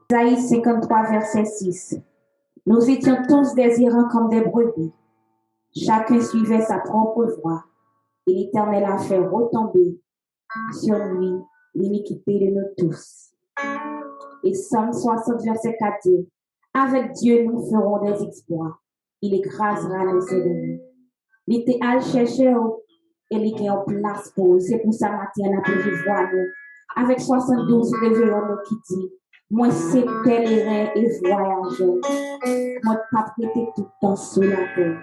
Isaïe 53, verset 6. Nous étions tous désirants comme des brebis. Chacun suivait sa propre voie. Et l'Éternel a fait retomber sur lui l'iniquité de nous tous. Et Psaume 60, verset 4 dit, avec Dieu, nous ferons des exploits. Il écrasera nos ennemis. L'idéal cherchait et il est en place pour eux. C'est pour ça, matin, on a pu voir nous. Avec 72 révérends qui dit, moi, c'est pèlerin et voyageur. Moi, pas prêté tout le temps sur la terre.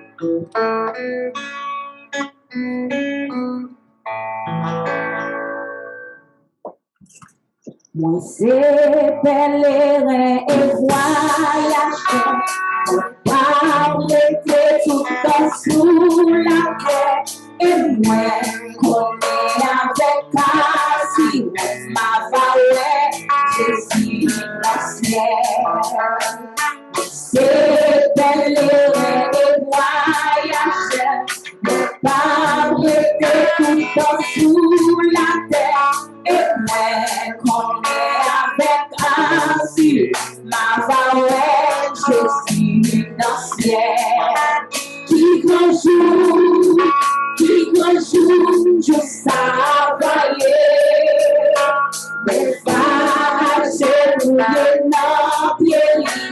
Moi, c'est pèlerin et voyageur. Pas prêté tout le temps sous la terre. Et moi, connais avec assurance ma valeur. Jésus, la ciel. C'est pèlerin et voyageur. Pas prêté tout le temps sous la terre. Et moi, connais avec assurance ma valeur. Jésus, la ciel. Qui grand jour, je travaillais. Mais pas chez non piedi.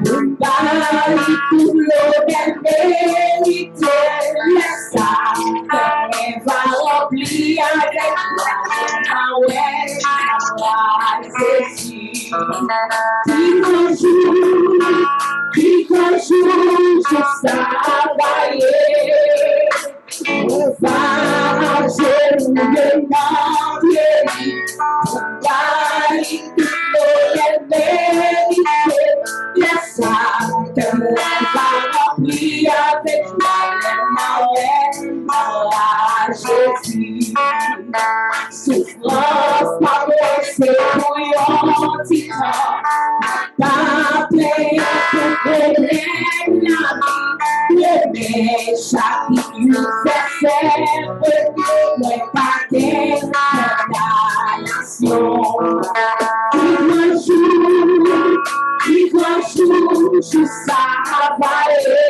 Un pari tout l'honneur mérité. Laisse ça, qu'on va remplir avec la ouais, Jésus. Qui grand jour, je travaillais. On va agenouiller non piedi. Un pari tout l'honneur mérité. Laisse ça, qu'on va remplir avec la Jésus. Souffrance, pardon, c'est pour yon titan. Pas plein pour connaître la vie. Mais chaque jour fait serve, mais pas de condamnation. Qui grand jour, je travaillais.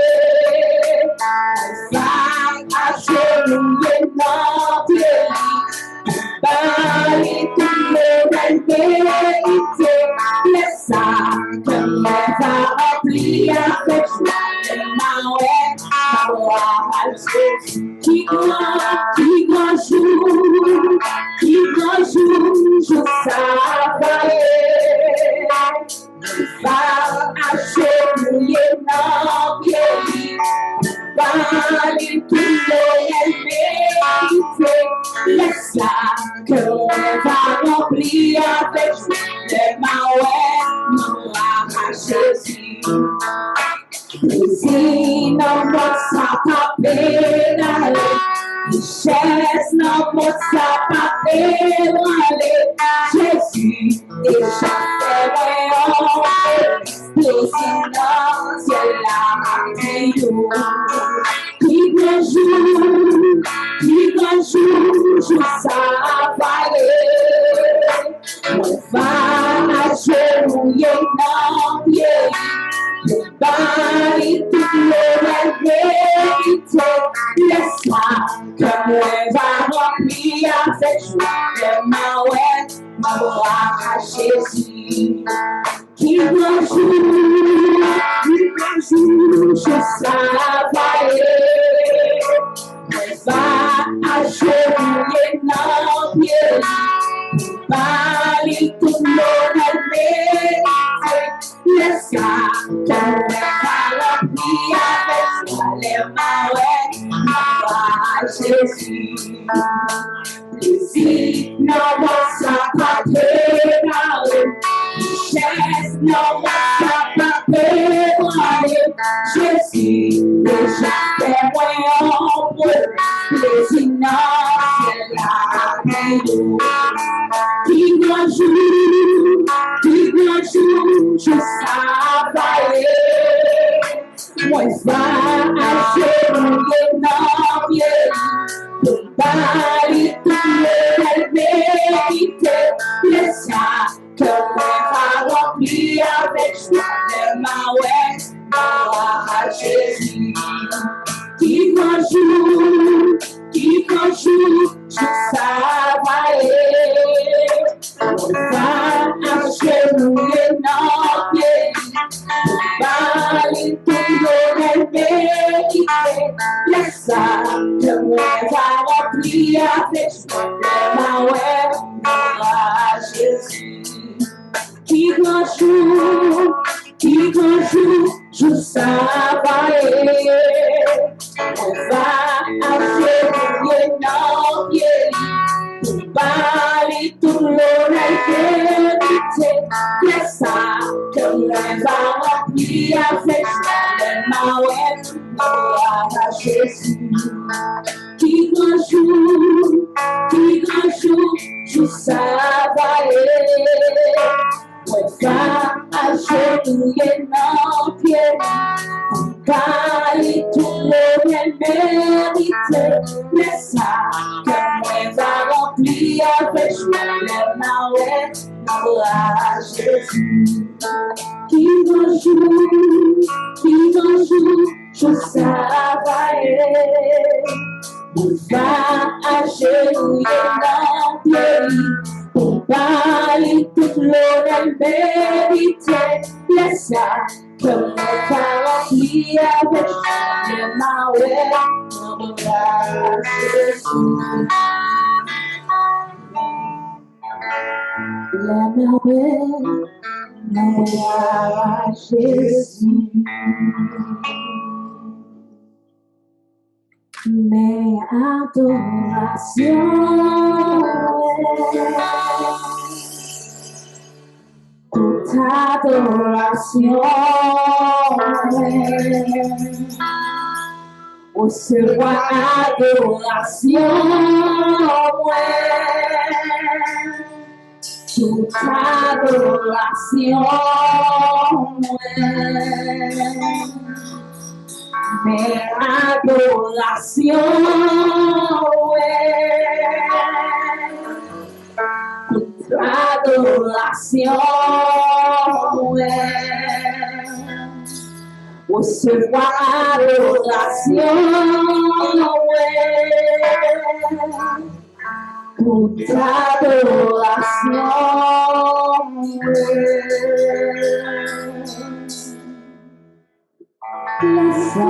Ça agenouiller non piedi. Bali tout le vérité. Laisse ça, que moi va remplir avec joie. Ma ouais, ma Jésus. Qui grand jour, je travaillais. Va agenouiller non piedi. Bali tout le vérité. Laisse ça, que l'on va remplir avec les maouets, ma Jésus. Plaisir dans mon sapin pédalé, richesse dans mon sapin pédalé. Jésus, déjà fait voyant, plaisir dans ciel la matinée. Qui grand jour, je travaillais. On va agenouiller non piedi. Le bail tout le vérité. Laisse-moi que moi va remplir avec joie. Le maouet, ma voix à Jésus. Qui grand jour, je travaillais. Va agenouiller non piedi. Bali tout le vérité. Laisse ça, qu'on va remplir avec joie. Les maouets, ma voix Jésus. Plaisir, non, moi ça pas pédalé. Richesse, non, moi ça pas pédalé. Jésus, déjà fait voyant, plaisir, non, c'est la maison. Qui grand jour, je travaillais. Moi, va agenouiller non piedi. Bali tout le vérité. Laisse ça, que moi va remplir avec joie, lève ma ouais, gloire à Jésus. Qui grand jour, je travaille. On va agenouiller dans pied, pour parler tout le mérité. Laisse ça, que moi va remplir avec joie, lève ma ouais, gloire à Jésus. Qui grand jour, je travaille. On va agenouiller dans pied, pour parler tout l'honneur vérité. Laisse ça, que moi va remplir avec joie, ma ouais, gloire à Jésus. Qui grand jour, je travaille. On va agenouiller dans pied, pour parler tout le mérité. Laisse ça, que moi va remplir avec joie, lève ma ouais, gloire à Jésus. Qui grand jour, je travaille. On va agenouiller dans pied, pour parler toute l'honneur vérité. Laisse ça, que moi va remplir avec joie, ma ouais, gloire à Jésus. La ouais, gloire à Jésus. Mes adorations, toute adoration, recevoir adoration, toute adoration, mes adorations, toute adoration, recevoir adoration, toute adoration, laisse ça,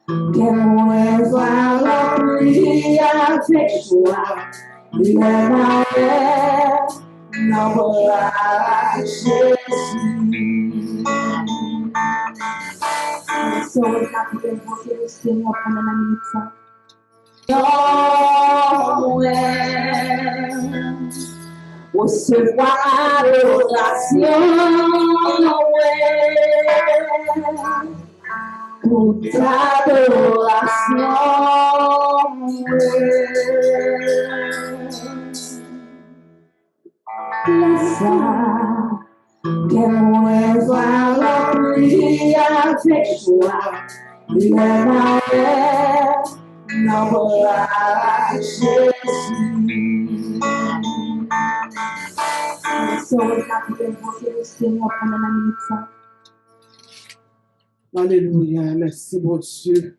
que moi va remplir avec joie, le malheur, gloire à Jésus. So happy to have you sing up on the night. Recevoir adoration, toute adoration, laisse ça, que moi va remplir avec joie, le malheur, gloire à Jésus. So happy to have you sing up on the night. Alléluia, merci mon Dieu.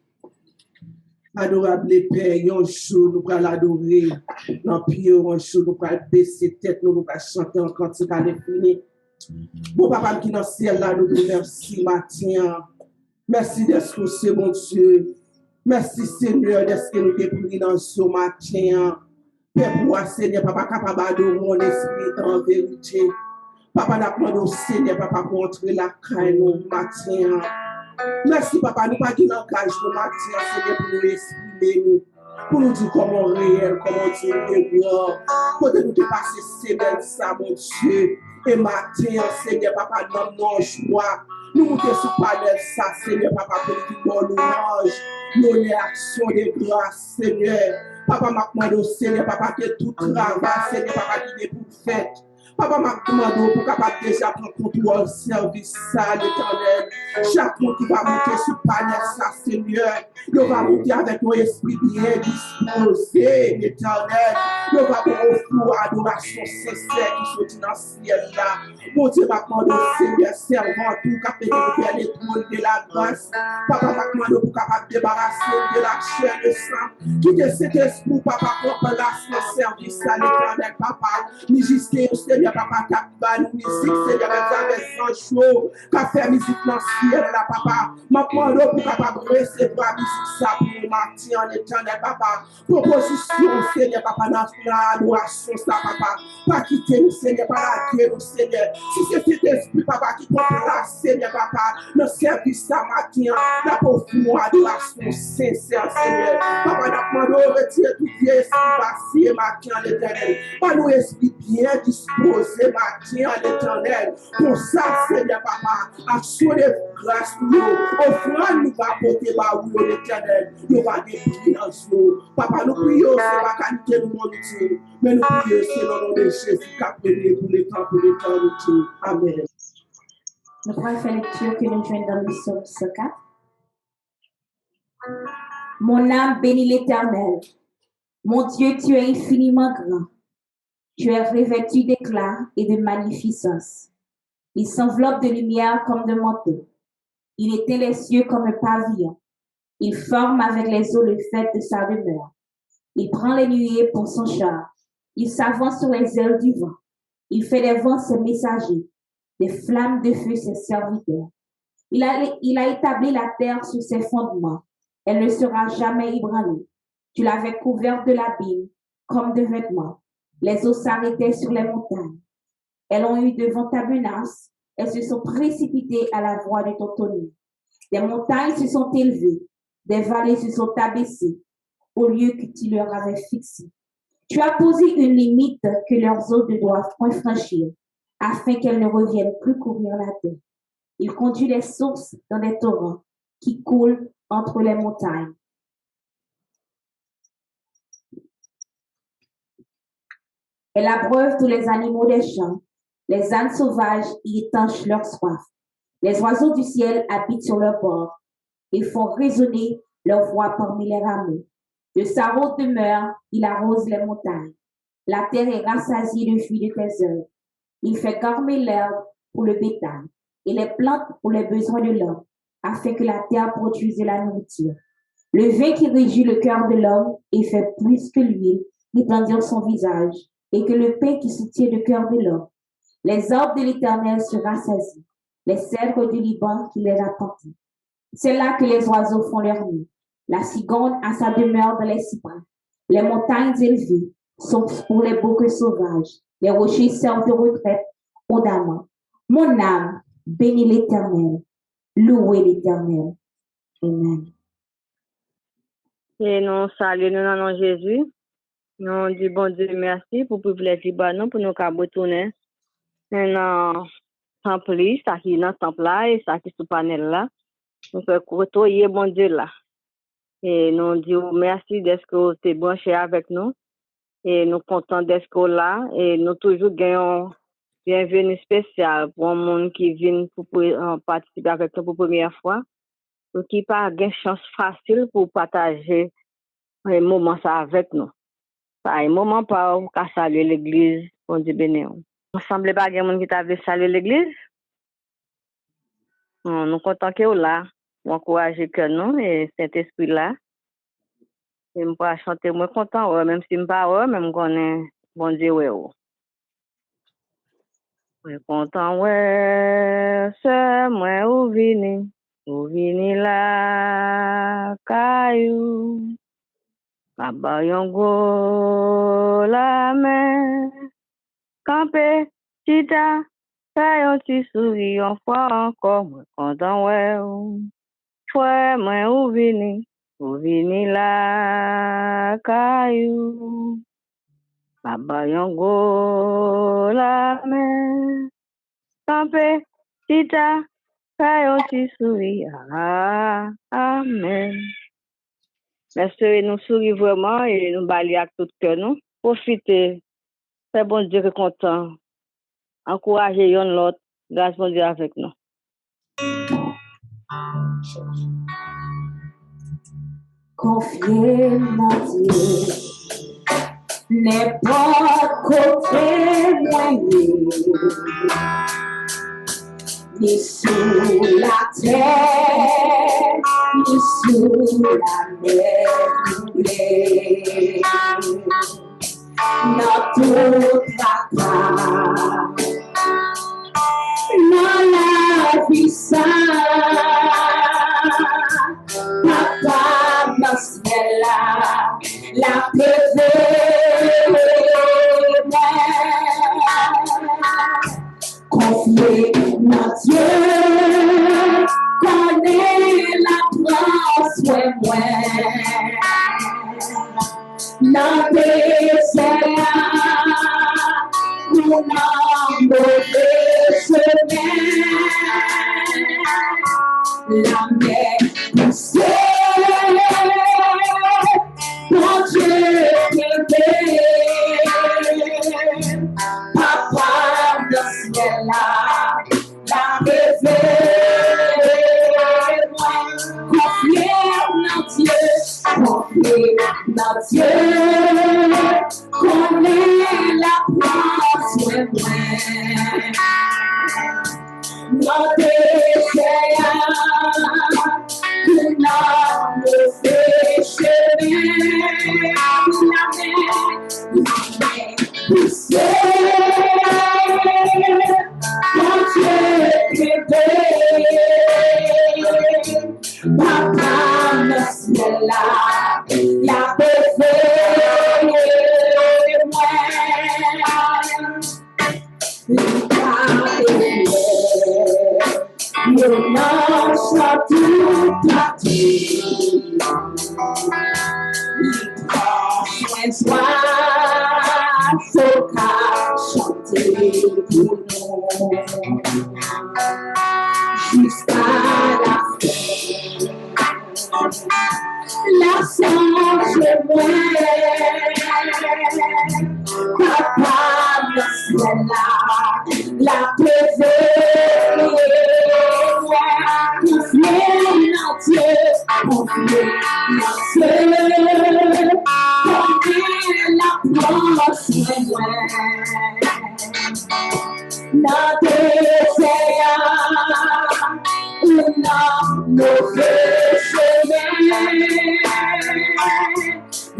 Adorable Père, un jour nous allons l'adorer. Dans pied, un jour nous allons baisser tête, nous allons chanter un cantique à l'infini. Bon papa qui dans le ciel là, nous te merci matin. Merci d'être ce mon Dieu. Merci Seigneur d'être que nous te pris dans ce matin. Père pour moi, Seigneur, papa capable de mon esprit en vérité. Papa n'a pas de Seigneur, papa pour entrer la caille nous matin. Merci papa, nous pas qui l'engagement matin, Seigneur, pour nous exprimer nous. Pour nous dire comment réel, comment Dieu est grand. Pour nous te passer Seigneur, ça mon Dieu. Et matin, Seigneur, papa, dans nos joie. Nous montons sur panel ça, Seigneur, papa, pour nous dire bon louange. Nos réactions de grâce, Seigneur. Papa, m'a demandé au Seigneur, papa, que tout travail, Seigneur, papa, qui est pour fait. Papa, m'a demandé pour capable déjà prendre contrôle service ça, l'Éternel. Chaque monde qui va monter sur le panel, ça, Seigneur, il va monter avec mon esprit bien disposé, l'Éternel. Il va offrir adoration sincère qui se dit dans le ciel là. Mon Dieu, m'a demandé au Seigneur, servant tout, capable de faire l'étoile de la grâce. Papa, m'a demandé pour capable débarrasser de la chair de sang. Quittez cet esprit, papa, pour placer le service à l'Éternel, papa. Ni juste, Seigneur, papa, qui a nous musique, Seigneur, avec un chaud, qui a fait musique dans le ciel, là, papa. M'a demandé pour capable recevoir la musique, ça, pour nous matin en l'Éternel, papa. Proposition, Seigneur, papa, dans l'adoration, ça, papa. Pas quitter nous, Seigneur, pas la guerre, Seigneur. Si c'est cet esprit, papa, qui prend place, Seigneur, papa, dans le service, ça, matin, la pauvre adoration sincère, Seigneur. Papa, n'a demandé retirer tout vieux esprit vacillé, matin, l'Éternel. Pas nous esprit bien disposé, matin, l'Éternel. Pour ça, Seigneur, papa, action de grâce pour nous. Offrande nous va porter, bah, oui, l'Éternel. Nous va déployer dans nous. Papa, nous prions, c'est pas qualité nous monter. Mais nous prions, c'est le nom de Jésus qui a béni pour les temps, pour l'éternité. Amen. Nous pourrons faire lecture que nous joignons dans le psaume 104. Mon âme bénit l'Éternel. Mon Dieu, tu es infiniment grand. Tu es revêtu d'éclat et de magnificence. Il s'enveloppe de lumière comme de manteau. Il éteint les cieux comme un pavillon. Il forme avec les eaux le fait de sa demeure. Il prend les nuées pour son char. Il s'avance sur les ailes du vent. Il fait des vents ses messagers, des flammes de feu ses serviteurs. Il a établi la terre sur ses fondements. Elle ne sera jamais ébranlée. Tu l'avais couverte de l'abîme comme de vêtements. Les eaux s'arrêtaient sur les montagnes. Elles ont eu devant ta menace. Elles se sont précipitées à la voix de ton tonnerre. Des montagnes se sont élevées. Des vallées se sont abaissées au lieu que tu leur avais fixé. Tu as posé une limite que leurs eaux ne doivent point franchir, afin qu'elles ne reviennent plus couvrir la terre. Il conduit les sources dans des torrents qui coulent entre les montagnes. Elle abreuve tous les animaux des champs. Les ânes sauvages y étanchent leur soif. Les oiseaux du ciel habitent sur leur bord et font résonner leur voix parmi les rameaux. De sa haute demeure, il arrose les montagnes. La terre est rassasiée de fruits de tes œuvres. Il fait garmer l'herbe pour le bétail et les plantes pour les besoins de l'homme, afin que la terre produise de la nourriture. Le vin qui réjouit le cœur de l'homme et fait plus que l'huile réplandir son visage, et que le pain qui soutient le cœur de l'homme. Les arbres de l'Éternel se rassasient, les cèdres du Liban qui les apportent. C'est là que les oiseaux font leur nid. La cigogne a sa demeure dans les cyprès. Les montagnes élevées sont pour les boucs sauvages. Les rochers servent de retraite aux damans. Mon âme bénit l'Éternel. Louez l'Éternel. Amen. Et nous saluons nous dans le nom de Jésus. Nous disons bon Dieu merci pour le privilège de pour nous retourner dans le temple, ça qui est dans le temple là et ça qui est sous le panel là. Nous pouvons retourner bon Dieu là. Et nous disons merci d'être que vous êtes branché avec nous. Et nous sommes contents d'être là. Et nous toujours gagnons bienvenue spéciale pour un monde qui vient pour participer avec nous pour la première fois. Ou qui n'a pas de chance facile pour partager un moment ça avec nous. Un moment pour saluer l'église, bon Dieu béni. On semble pas qu'il y a monde qui t'a saluer l'église. Nous sommes contents que vous là, vous encouragez que nous et cet esprit là. Et je peux chanter, moi content, même si je ne pas, même qu'on est bon Dieu. Je suis content, ouais, c'est moi où vini là, caillou. Baba yongo la main, campé, tita, caillou, ti souris, on fois encore, moi content, ouais, foi, moi où vini la, caillou. Baba yongo la main, campé, tita, caillou, ti souris, amen. Merci, nous sourions vraiment et nous balayons à tout cœur, nous. Profitez. C'est bon Dieu qui est content. encourager yon l'autre. Grâce mon Dieu avec nous. Confiez dans Dieu, n'importe côté moyen, ni sous la terre, ni sous la mer, dans toute la place, dans la vie sainte, papa dans ce ciel-là, la paix confier dans Dieu, connaît la France, ouais, dans désert, nous n'en mauvais chemin, la mer poussée, mon Dieu qui papa dans ce ciel-là, la réveille, confier dans Dieu, confier dans Dieu, connaît la place, ouais, dans désert, nous n'en mauvais chemin, la mer poussée, mon Dieu bébé, papa dans ce ciel-là, la bébé, moi, you know tout partout. When soir, faut qu'à chanter pour nous jusqu'à la fin. La songe moi, papa me ciel-là, la préserve. Confier dans Dieu, confier dans Dieu, confier la place de moi. Dans désert, dans mauvais chemin,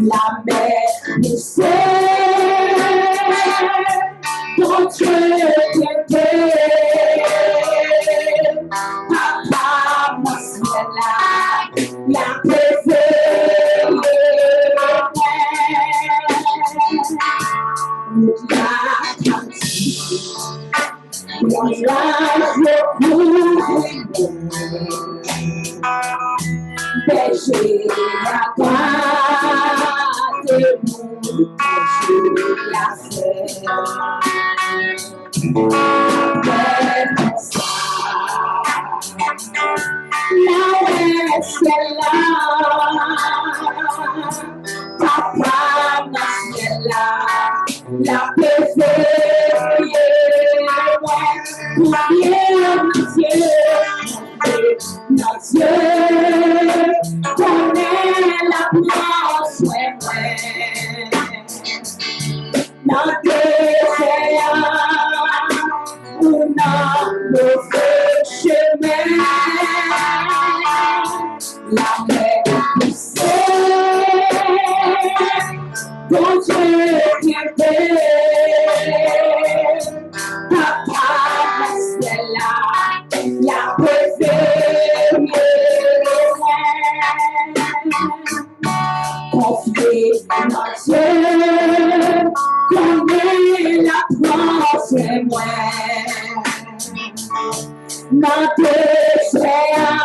la mer poussée, ton Dieu t'aide. Papa, mon ciel, la préférée, la cantique, le berger la croix de nous, berger la papa la préférée, dans Dieu, connaît la place, dans désert, où n'a mauvais chemin, la mer poussée, ton Dieu qui est papa, c'est la préférée, confier dans Dieu, connaît la place, moi, dans désert,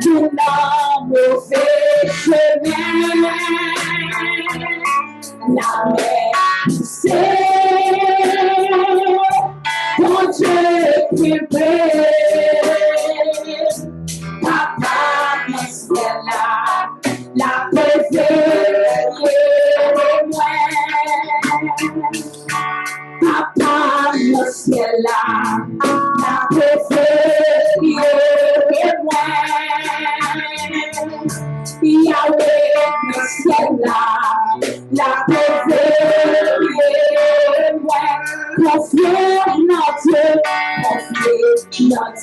nous n'en mauvais chemin, la mer poussée, ton Dieu qui papa, c'est la préférée, papa,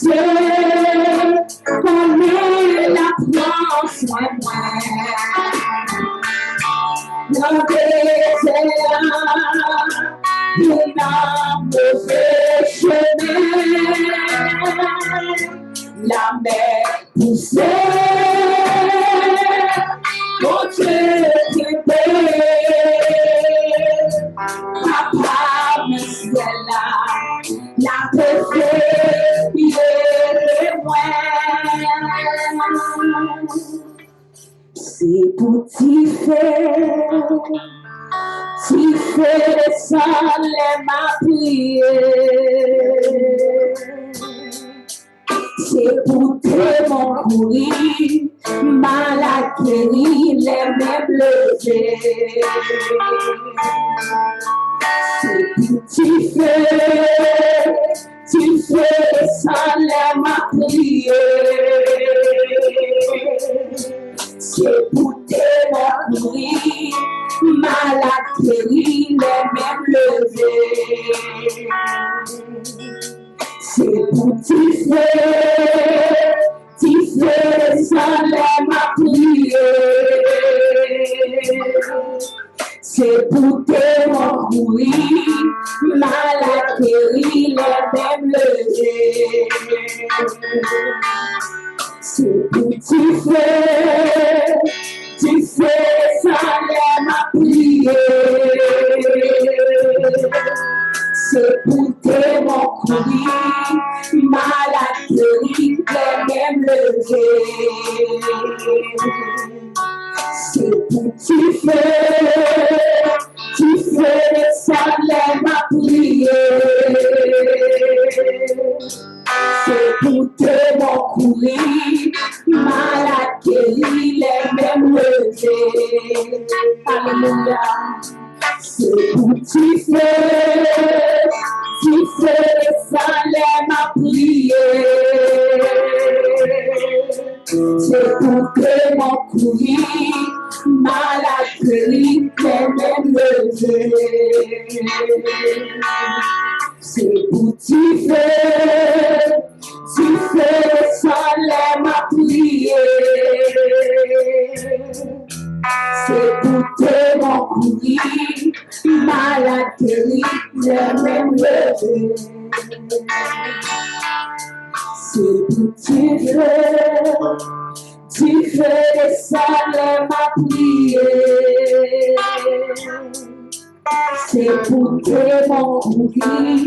Dieu, comme il a prend soin de moi. Dans des il a mauvais chemin, la mer poussée, mon Dieu qui papa, monsieur la perfecte, moi. C'est pour t'y faire sans les ma prière. C'est pour te mon courir, malade guéri, les mêmes levés. C'est pour t'y faire sans les ma prière. C'est pour te mourir, malade guéri, les mêmes levés. C'est pour t'y faire sans les ma prière. C'est pour te mourir, malade guéri, les mêmes levés. C'est pour t'y faire sans les ma prière. C'est pour te courir, malade guéri, les mêmes levés. C'est pour t'y faire sans les ma prière. C'est pour te courir, malade guéri, les mêmes levés. Alléluia. C'est pour t'y faire sans les ma prière. C'est pour te courir, malade guéri, les mêmes levés. C'est pour t'y faire sans les ma prière. C'est pour te courir, malade guéri, les mêmes levés. C'est pour t'y faire sans les ma prière. C'est pour te courir,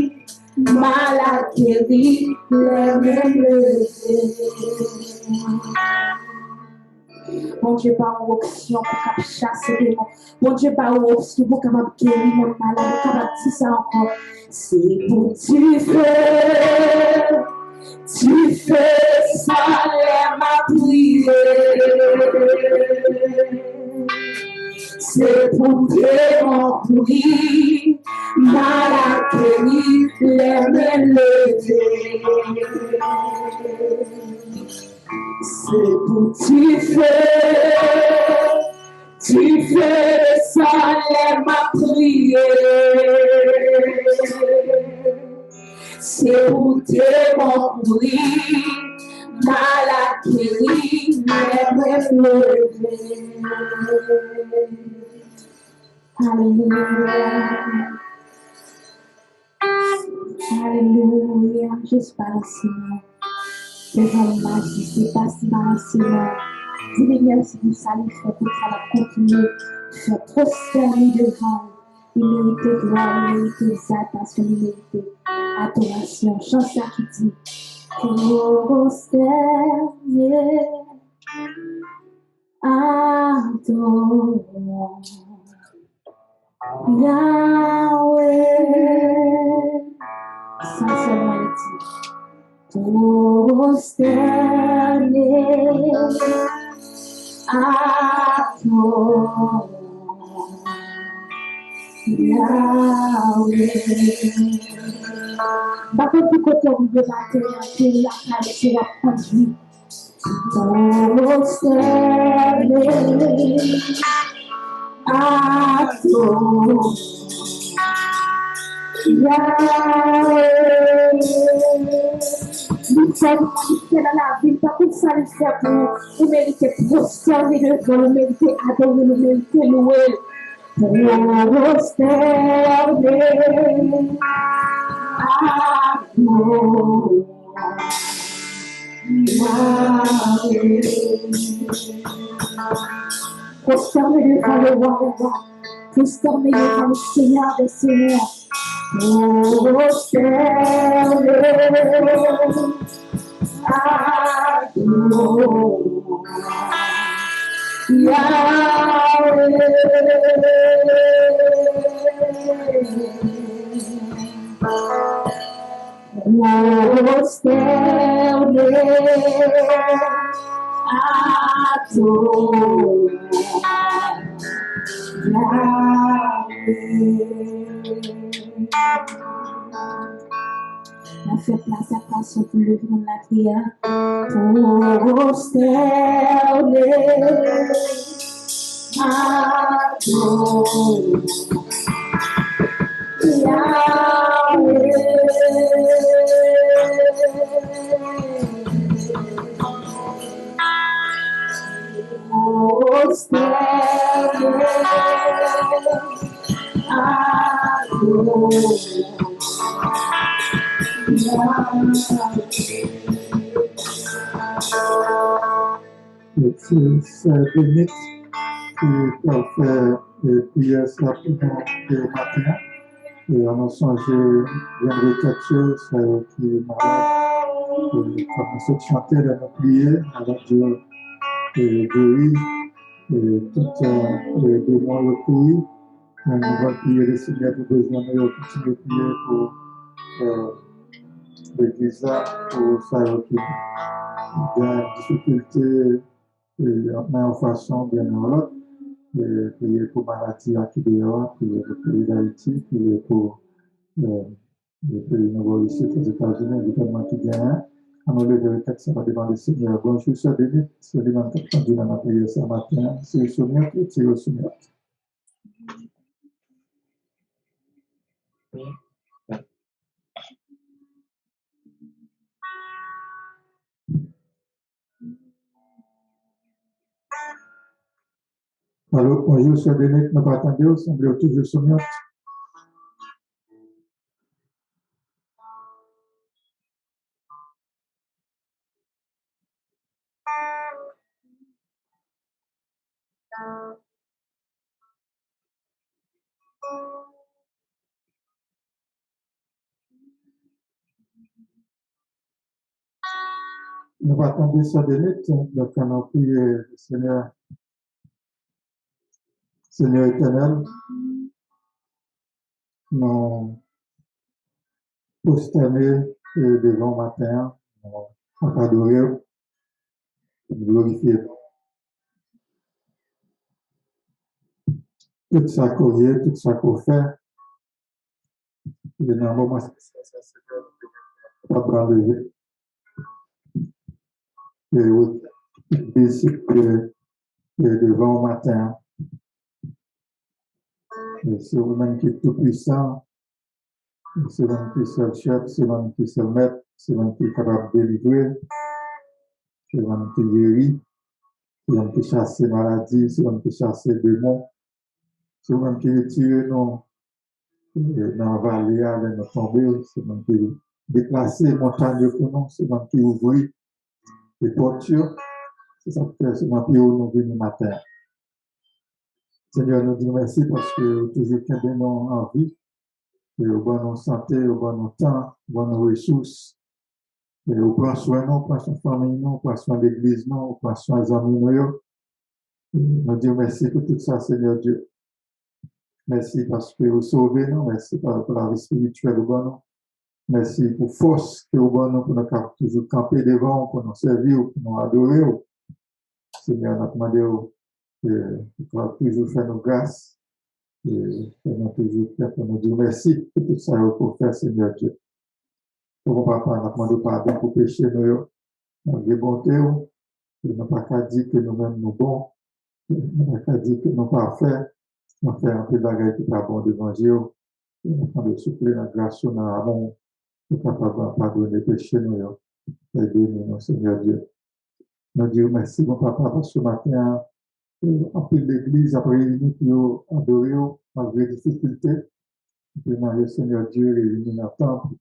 malade guéri, les mêmes levés. Bon Dieu, par une option pour chasser les démons. Bon Dieu, par une option pour capable guérir mon malade, capable dire ça encore. C'est pour tu fais sans les ma prière. C'est pour te courir, malade guéri, les mêmes levés. C'est pour tu fais sans les ma prière. C'est pour te courir, malade guéri, les mêmes levés. Alléluia. Alléluia. J'espère aussi. Devant le majesté, passe par Seigneur. Dis-le merci pour ça, il fait pour ça, la continuer. Faire prospérer devant. Il mérite gloire, il mérite exaltation, il mérite adoration. Chante ça qui dit prospérer, adorons Yahweh. Ça, c'est moi, il dit. Prosterner à toi, Yahweh. Par contre, du côté où vous battez, la calle sera conduite. Prosterner à toi, Yahweh. faire dans la ville, pas pour ça le faire pour nous. Vous méritez prospérer devant, vous méritez adorer, vous méritez louer. Prospérer devant le roi des rois, prospérer devant le Seigneur des seigneurs. On fait place à place pour le grand la prière. C'est 2 minutes pour faire prière simplement le matin. Et on a changé, j'aimerais quelque chose qui est malade. Comme on se chantait dans nos prières, alors Dieu guérit, et tout les démons le courir. On va prier le Seigneur pour besoin de continuer de prier pour l'église là, pour ça qui a des difficultés en façon bien en l'autre. Prier pour maladie qui dehors, prier pour le pays d'Haïti, prier pour le pays nouveau ici aux États-Unis, le gouvernement qui gagne. On a levé le texte devant le Seigneur. Bonjour, chers David, c'est le même temps que dans la prière ce matin. C'est le souvenir et c'est le souvenir. Alors, bonjour, chers David, nous pas attendre, on semble toujours souvenir. Nous va attendre sur des minutes, donc on a prié le Seigneur, Seigneur éternel, nous prosterner devant matin, on adorer, glorifier. Tout ça qu'on y est, tout ça qu'on fait, il y a un moment spécial, c'est pas enlever. Et devant au matin, c'est vous-même qui est tout puissant, c'est vous-même qui est le chef, c'est vous-même qui est le maître, c'est vous-même qui est capable de délivrer, c'est vous-même qui guérit, c'est vous-même qui chasse les maladies, c'est vous-même qui chasse les démons, c'est vous-même qui retire nous dans la vallée avec nos tombées, c'est vous-même qui déplace les montagnes pour nous, c'est vous-même qui ouvre les portures, c'est ça que c'est vous-même qui nous venons matin. Seigneur, nous disons merci parce que toujours qu'il nous en vie, et au bon santé, au bon temps, au bon ressources, et au prend soin nous, prend soin de famille, nous, prend soin de l'église, nous, prend soin des amis, nous. Nous disons merci pour tout ça, Seigneur Dieu. Merci parce que vous sauvez nous, merci pour la vie spirituelle au bon nous. Merci pour force que au bon nous, pour nous toujours camper devant, pour nous servir, pour nous adorer. Seigneur, nous demandons pour toujours faire nos grâces. Et nous toujours faire pour nous dire merci pour tout ça pour faire, Seigneur Dieu. Pour papa, nous demandons pardon pour pécher nous, nous bonté, et nous pas qu'à dire que nous-mêmes nous bons, nous pas qu'à dire que nous parfaits, nous faire un peu de bagaille qui est pas bon devant Dieu, et nous demandons de souffler la grâce, dans l'amour, pour capable de pardonner les péchés nous. Aidez-nous, Seigneur Dieu. Nous disons merci, mon papa, parce que ce matin, en plus l'église a réuni pour adorer malgré les difficultés. Demander, Seigneur Dieu, réunir dans le temple,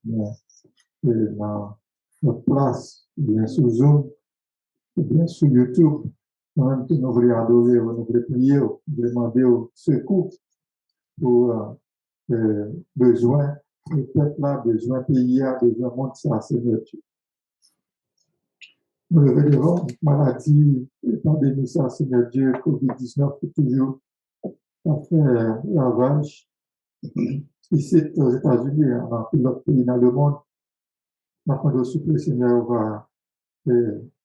dans notre place, bien sur Zoom, bien sur YouTube. Nous-mêmes, nous voulons adorer, nous voulons prier, nous voulons demander au secours pour besoin du peuple-là, besoin pays, besoin monde, ça, Seigneur Dieu. Nous lever devant maladie et pandémie, ça, Seigneur Dieu, COVID-19, qui toujours a fait ravage. Ici, aux États-Unis, dans plusieurs pays dans le monde, maintenant, le souple, Seigneur, va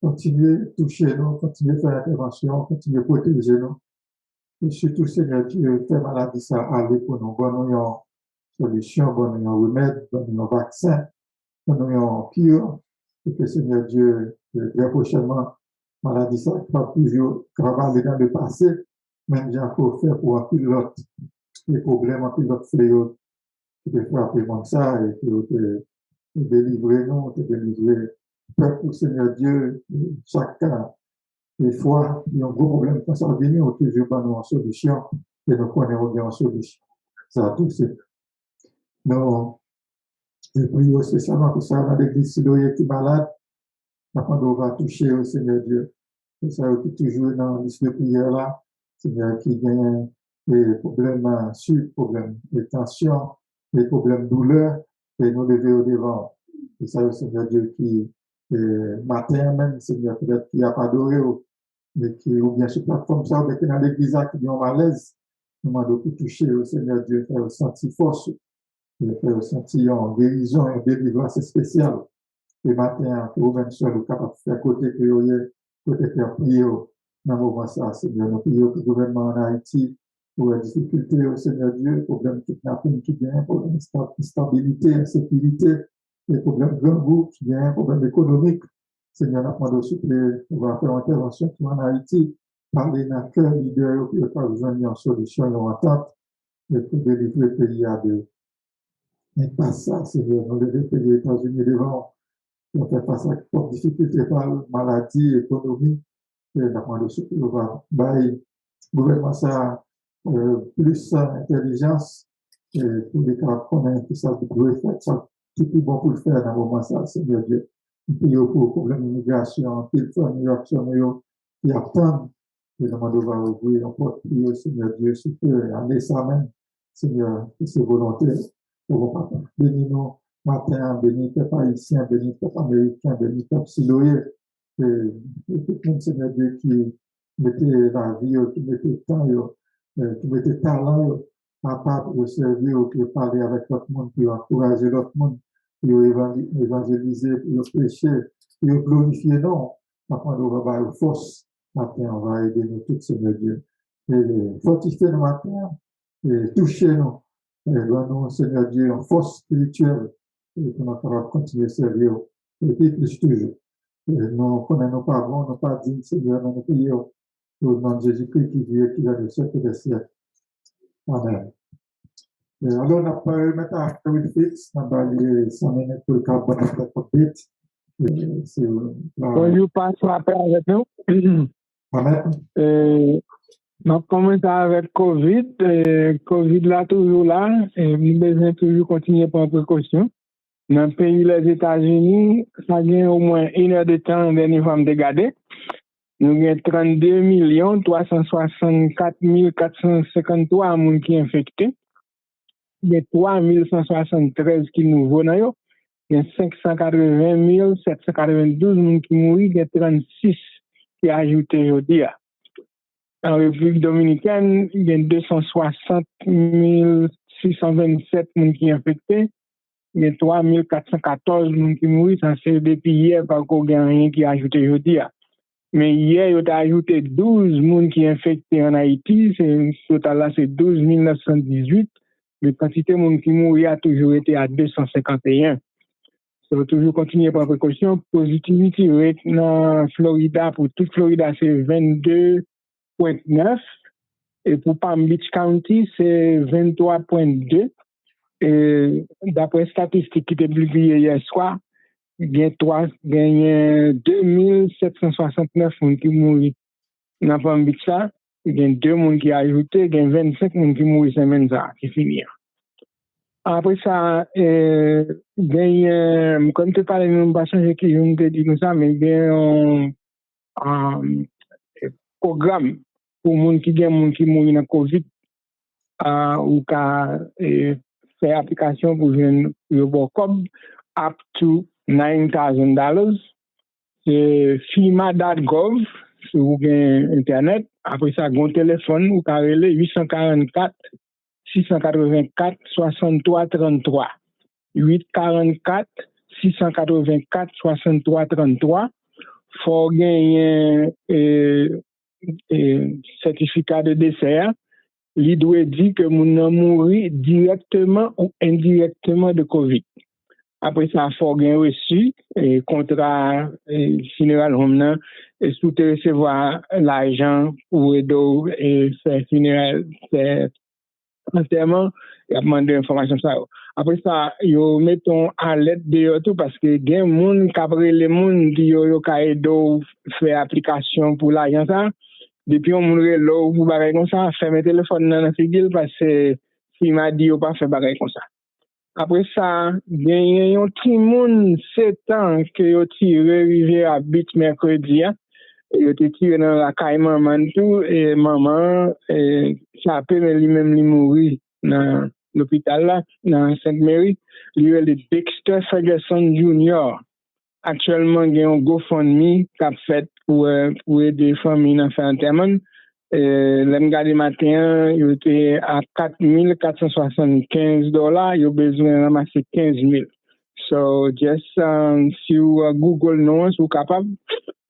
continuer à toucher nous, continuer à faire intervention, continuer à protéger nous. Et surtout, Seigneur Dieu, faire maladie, ça aller pour nous. Bon, nous avons solution, bon, nous avons remède, bon, nous avons vaccin, bon, nous avons cure. Et que, Seigneur Dieu, très prochainement, maladie, ça va toujours travailler dans le passé, même j'ai encore fait pour un pilote, les problèmes, un pilote fléau, qui peut frapper comme ça, et qui peut délivrer nous, te délivrer. Peuple, Seigneur Dieu, chacun, des fois, il y a un gros problème quand ça vient, on toujours pas nous en solution, et nous connaissons bien en solution. Ça a tout, c'est. Nous, je prie spécialement pour ça, dans l'église Siloé qui est malade, maintenant on va toucher au Seigneur Dieu. Et ça qui est toujours dans la liste de prière là, Seigneur qui gagne des problèmes sucre, problèmes de tension, des problèmes de douleur, et nous lever au devant. Et ça, le Seigneur Dieu qui, matin même, Seigneur, peut-être qui n'a pas adoré, mais qui, ou bien sur plateforme ça, ou bien qui est dans l'église qui est en malaise, nous demandons pour toucher au Seigneur Dieu, faire ressentir force, et faire ressentir en guérison et en délivrance spéciale. Et matin, que vous-même soyez capables de faire côté faire prier dans le moment ça, Seigneur. Nous prions pour le gouvernement en Haïti, pour les difficultés au Seigneur Dieu, problème de kidnapping qui vient, problème d'instabilité, insécurité, les problèmes de grand groupe qui vient, problème économique. Seigneur, nous demandons aussi qu'on va faire une intervention en Haïti, parler dans le cœur leader, qui va besoin d'une solution, une entente, et pour délivrer le pays à deux. Mais pas ça, Seigneur, nous devons payer les États-Unis devant. On fait face à une difficulté par maladie, économie, et nous demandons aussi qu'on va bailler gouvernement ça plus intelligence pour les cas connaître tout ça, pour le faire ça, tout est bon pour le faire dans le moment ça, Seigneur Dieu. Nous prions pour le problème d'immigration, qu'il faut New York, qui attendent, et nous demandons va ouvrir, on peut prier, Seigneur Dieu, si tu peux amener ça même, Seigneur, que c'est volontaire, pour papa. Bénis-nous matin, bénis les haïtiens, bénis les américains, bénis les Siloé, et tout le monde, Seigneur Dieu, qui mettait la vie, qui mettait le temps, qui mettait talent, capable de servir, de parler avec l'autre monde, pour encourager l'autre monde, pour évangéliser, pour prêcher, pour glorifier, non. Maintenant, on va avoir force. Matin, on va aider nous tous, Seigneur Dieu. Et fortifier nous matin, et toucher nous. Et donne-nous, Seigneur Dieu, en force spirituelle, et qu'on va continuer à servir. Et puis, plus toujours. Et nous connaissons pas bon, nous pas dignes, Seigneur, nous prions. Au nom de Jésus-Christ qui vit et qui va de siècle et des siècles. Amen. Alors, on a parlé maintenant à Fix, on va aller 5 minutes pour le carbone Bonjour, pasteur, après avec nous. Amen. Donc, commençons avec COVID. COVID là, toujours là. Nous devons toujours continuer par précaution. Dans le pays des États-Unis, ça gagne au moins 1 heure de temps dernière fois de garder. Nous avons 32 364 453 personnes qui sont infectées. Il y a 3 173 qui sont nouveaux. Il y a 580 792 personnes qui mourent. Il y a 36 qui sont ajoutés aujourd'hui. En République dominicaine, il y a 260 627 personnes qui sont infectées. Il y a 3 414 personnes qui mourent. Ça c'est depuis hier, parce qu'il n'y a rien qui est ajouté aujourd'hui. Mais hier, il y a ajouté 12 personnes qui sont infectées en Haïti. Total là, c'est 12 918. Mais la quantité de monde qui mourent a toujours été à 251. Ça va toujours continuer par précaution. Positivity rate dans Florida, pour toute Florida, c'est 22,9. Et pour Palm Beach County, c'est 23,2. Et d'après statistiques qui étaient publiées hier soir, gen 2769 moun qui mouri dans Palm Beach ça, gen 2 moun qui ajouté, gen 25 moun qui mouri semaine ça qui fini. Après ça gen comme tu parlais nous pas changer qui je te dis comme ça mais gen un programme pour moun qui mouri dans Covid ou ka faire application pour jouer comme up to $9,000. C'est FEMA.gov sur internet. Après ça, un téléphone ou ka rele 844 684 63 33. 844 684 63 33. Faut gagner certificat de décès. Li doit dire que moun nan mouri directement ou indirectement de Covid. Après ça, il faut gagner reçu et contrat funéral home nan et sous te recevoir l'argent pour aider et faire funéral, faire enterrement, et a demandé information ça. Après ça, yo mettons à l'aide de tout parce que gen moun kabre les moun qui yo ka aider faire application pour l'argent ça. Depuis on mourrait là pour bagay comme ça, fermer téléphone dans la figure parce que s'il m'a dit pas faire bagay comme ça. Après ça, il y a un petit monde 7 ans que yo tiré rivière à Beach mercredi. Yo te tiré dans la caille maman tout et maman ça peut lui-même lui mourir dans l'hôpital là dans Sainte-Marie. Lui est le Dexter Ferguson Jr. Actuellement, il y a un GoFundMe qui a fait pour aider les familles à faire enterrement. Le matin, il était à $4,475. Il a besoin de ramasser 15,000. So, just si vous Google nous, vous capable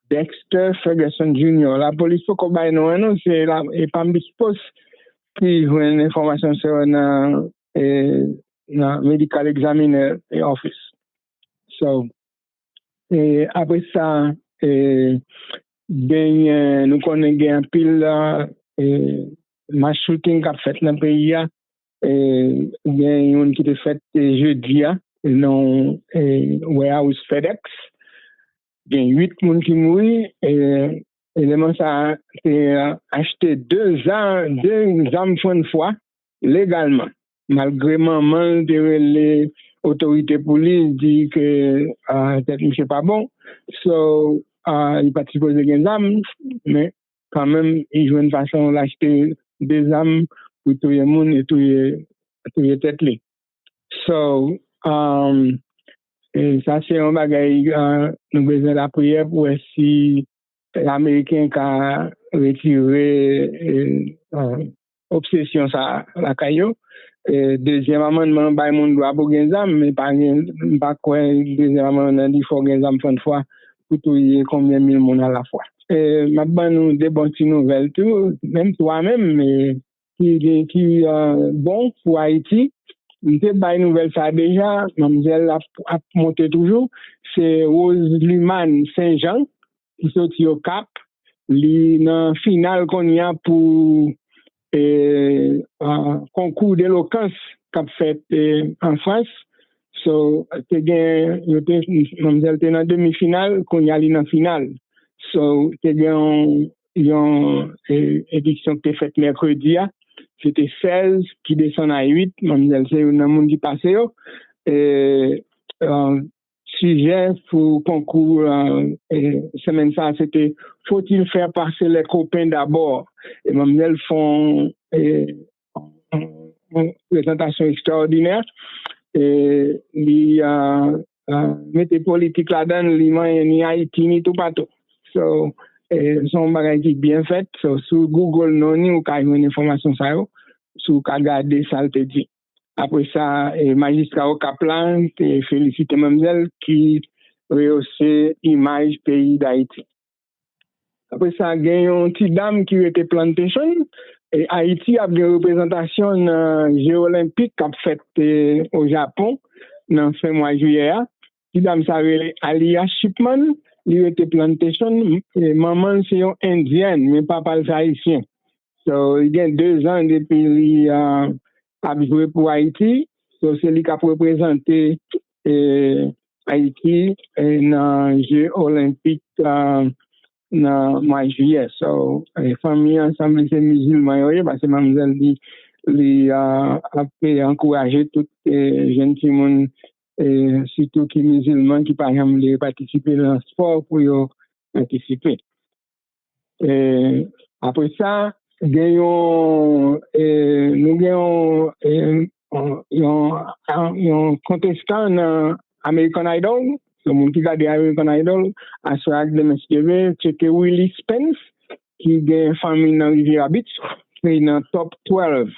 Dexter Ferguson Jr. La police faut qu'on baille non, c'est la et pas Post qui joue une information sur un medical examiner office. So, et après ça, nous connaissons un pile mass shooting qu'a fait dans le pays. Il y a une qui a fait jeudi dans warehouse FedEx. Il y a 8 personnes qui mourent. Et élément ça, c'est acheté 2 armes une fois légalement. Malgré maman, les autorités police dit que c'est pas bon. So, il pas supposé des armes, mais quand même, il joue une façon d'acheter des armes pour tout le monde et tout les têtes. So, et ça, c'est un bagage, nous besoin de la prière pour si l'Américain a retiré obsession ça la caillou. Deuxième amendement, bah, mon doit pour gagner mais pas quoi, deuxième amendement, il faut gagner une fois pour tout combien de mille monde à la fois. Maintenant, nous des bonnes nouvelles tout, même toi-même, qui bon pour Haïti. Nous avons une nouvelle ça déjà, mademoiselle a monté toujours, c'est Rose Luman Saint-Jean, qui sorti au Cap, dans finale qu'on y a pour concours d'éloquence qu'a fait en France. So, mademoiselle était dans demi-finale, qu'on y a dans finale. So, c'est une édition qui est faite mercredi. C'était 16 qui descend à 8. Mademoiselle, c'est un monde qui passe. Sujet pour concours, semaine ça, c'était faut-il faire passer les copains d'abord? Et mademoiselle font une présentation extraordinaire. Et ils mettent politique là-dedans, ni Haïti, ni tout partout. So, son bagage qui bien fait. So, sur Google, non, ou quand il y a une information ça, sur regarder ça, te dit. Après ça, magistrat au Kaplan, félicite mademoiselle qui rehaussait l'image pays d'Haïti. Après ça, il y a une petite dame qui était plantation. Et Haïti a une représentation Jeux olympiques qui a fait au Japon dans fin mois de juillet. Petite dame s'appelle Alia Shipman. Il était plantation. Maman, c'est une indienne, mais papa, c'est haïtien. So, il y a 2 ans depuis qu'il a joué pour Haïti. So, c'est lui qui a représenté Haïti dans les Jeux olympiques dans mois de juillet. So, les familles ensemble, c'est musulmans, parce que mademoiselle dit, a encouragé toutes les jeunes filles, surtout qui musulmans, qui par exemple, participer dans le sport pour participer. Après ça, nous gagnons un contestant dans American Idol, le monde qui regarde American Idol, à ce moment de monsieur, c'était Willie Spence, qui gagne une famille dans Riviera Beach, qui est dans le top 12.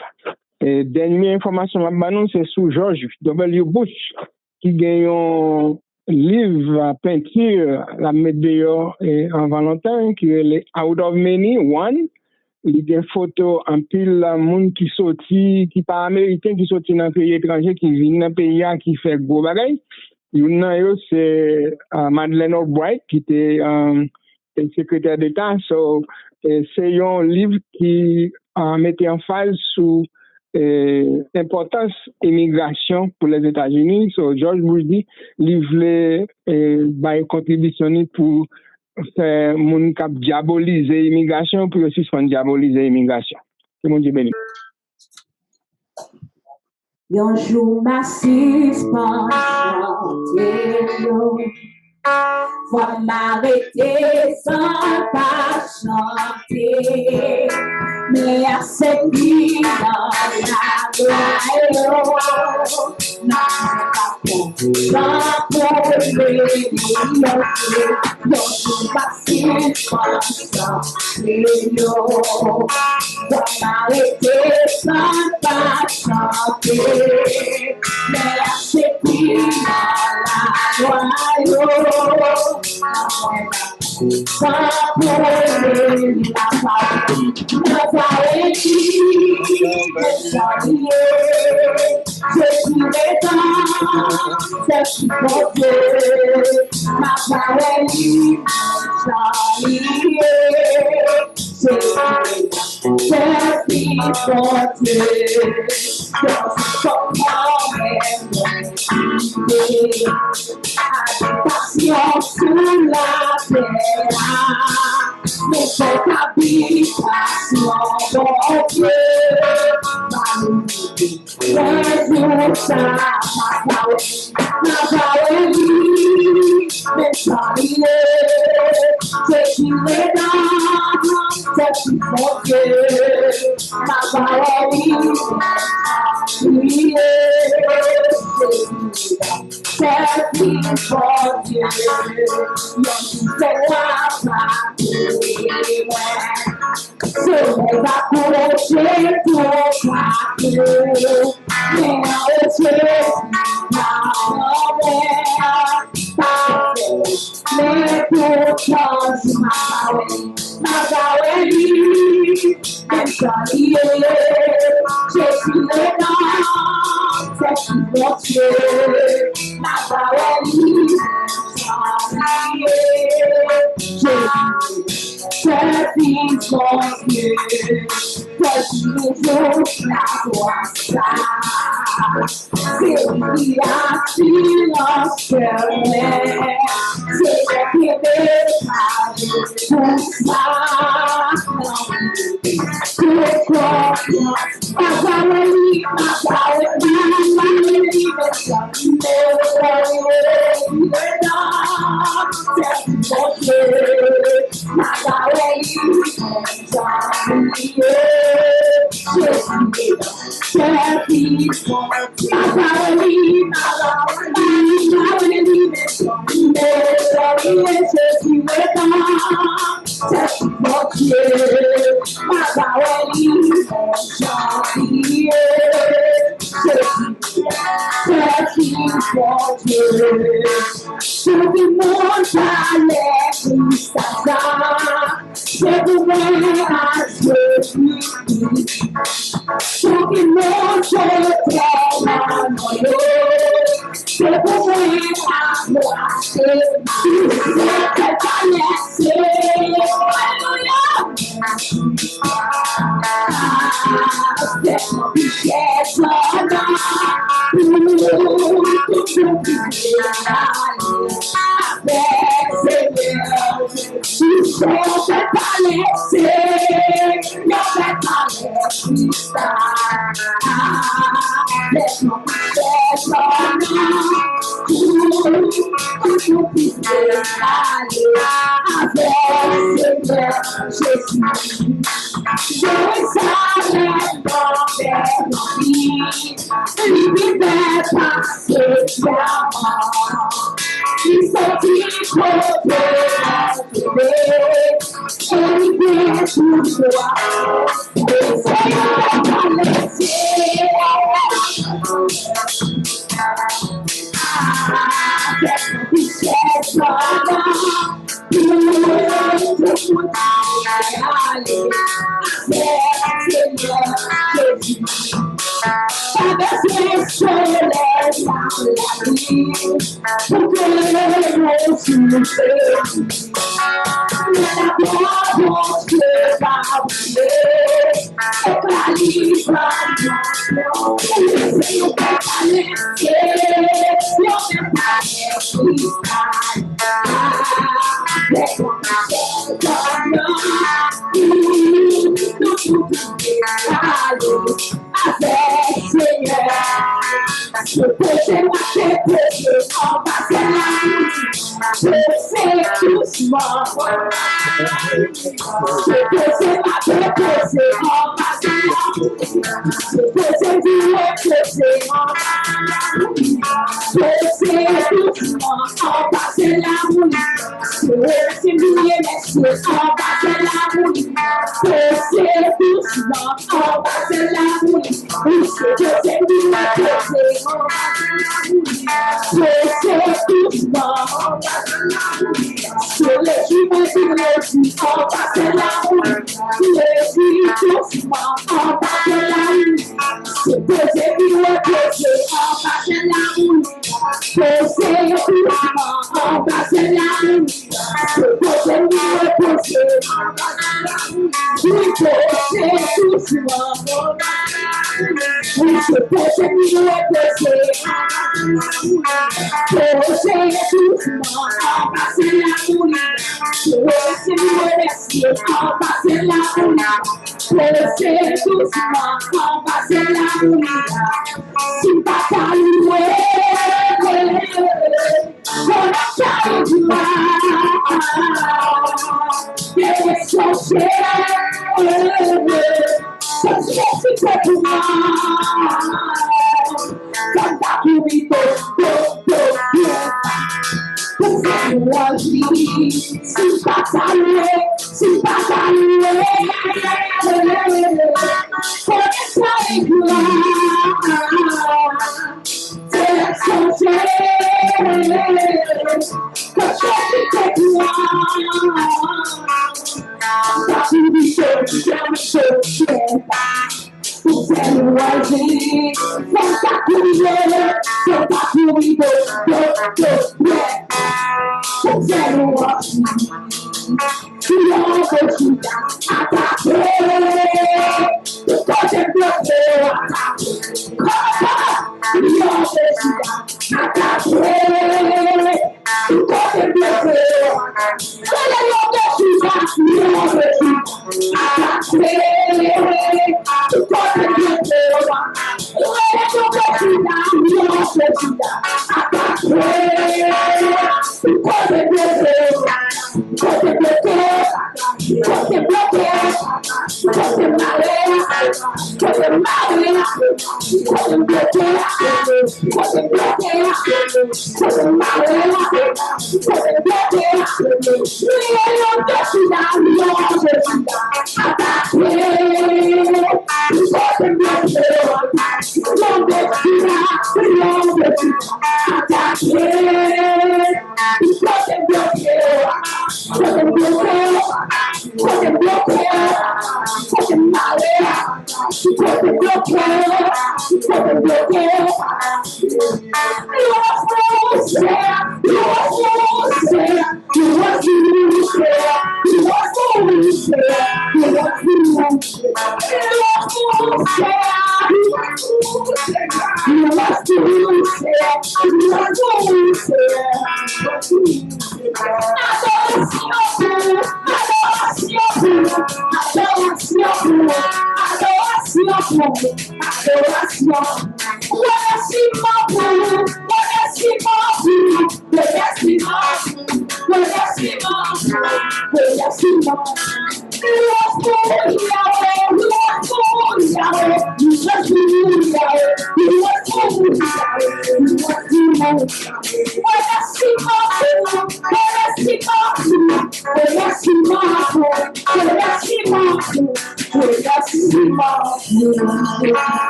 Et dernière information, c'est sur George W. Bush, qui gagne un livre à peinture, la médaille en Valentin, qui est les Out of Many, One. Il y a des photos en pile de monde qui sorti, qui pas américain, qui sorti dans un pays étranger, qui vient dans un pays qui fait gros bagaille. Une c'est Madeleine Albright, qui était secrétaire d'État. So, c'est un livre qui mettait en phase sur l'importance de l'immigration pour les États-Unis. So, George Bush dit, il voulait une contribution pour faire mon cap diaboliser l'immigration, puis aussi se diaboliser l'immigration. Que mon Dieu bénisse. Un jour massif va m'arrêter sans pas chanter, mais à cette vie dans la gloire, n'a pas pour les va m'arrêter sans pas chanter, mais à cette vie dans la gloire. Passion sous la terre, mais cette habitation, mon Dieu, résultat, ma mais saluer, c'est qu'il est dans, c'est qu'il faut que ma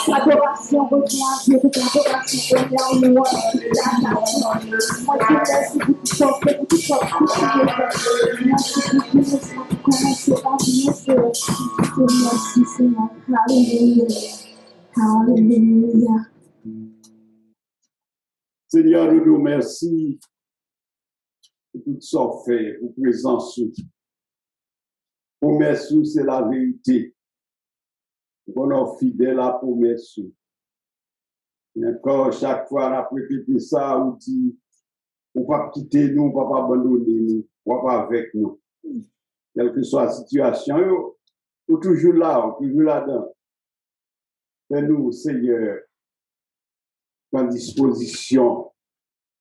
Adoration revient à Dieu, toute adoration revient au loin. Moi, je laisse vous tout sortir, vous tout sortir, merci pour commencer par dire merci, Seigneur. Alléluia. Alléluia. Seigneur, nous nous remercions pour tout ça fait, pour présence. Promesse, c'est la vérité. On est fidèle à la promesse. Et encore, chaque fois, on a répété ça, on dit, on ne va pas quitter nous, on ne va pas abandonner nous, on ne va pas avec nous. Quelle que soit la situation, on est toujours là, on est toujours là-dedans. Fais-nous, Seigneur, en disposition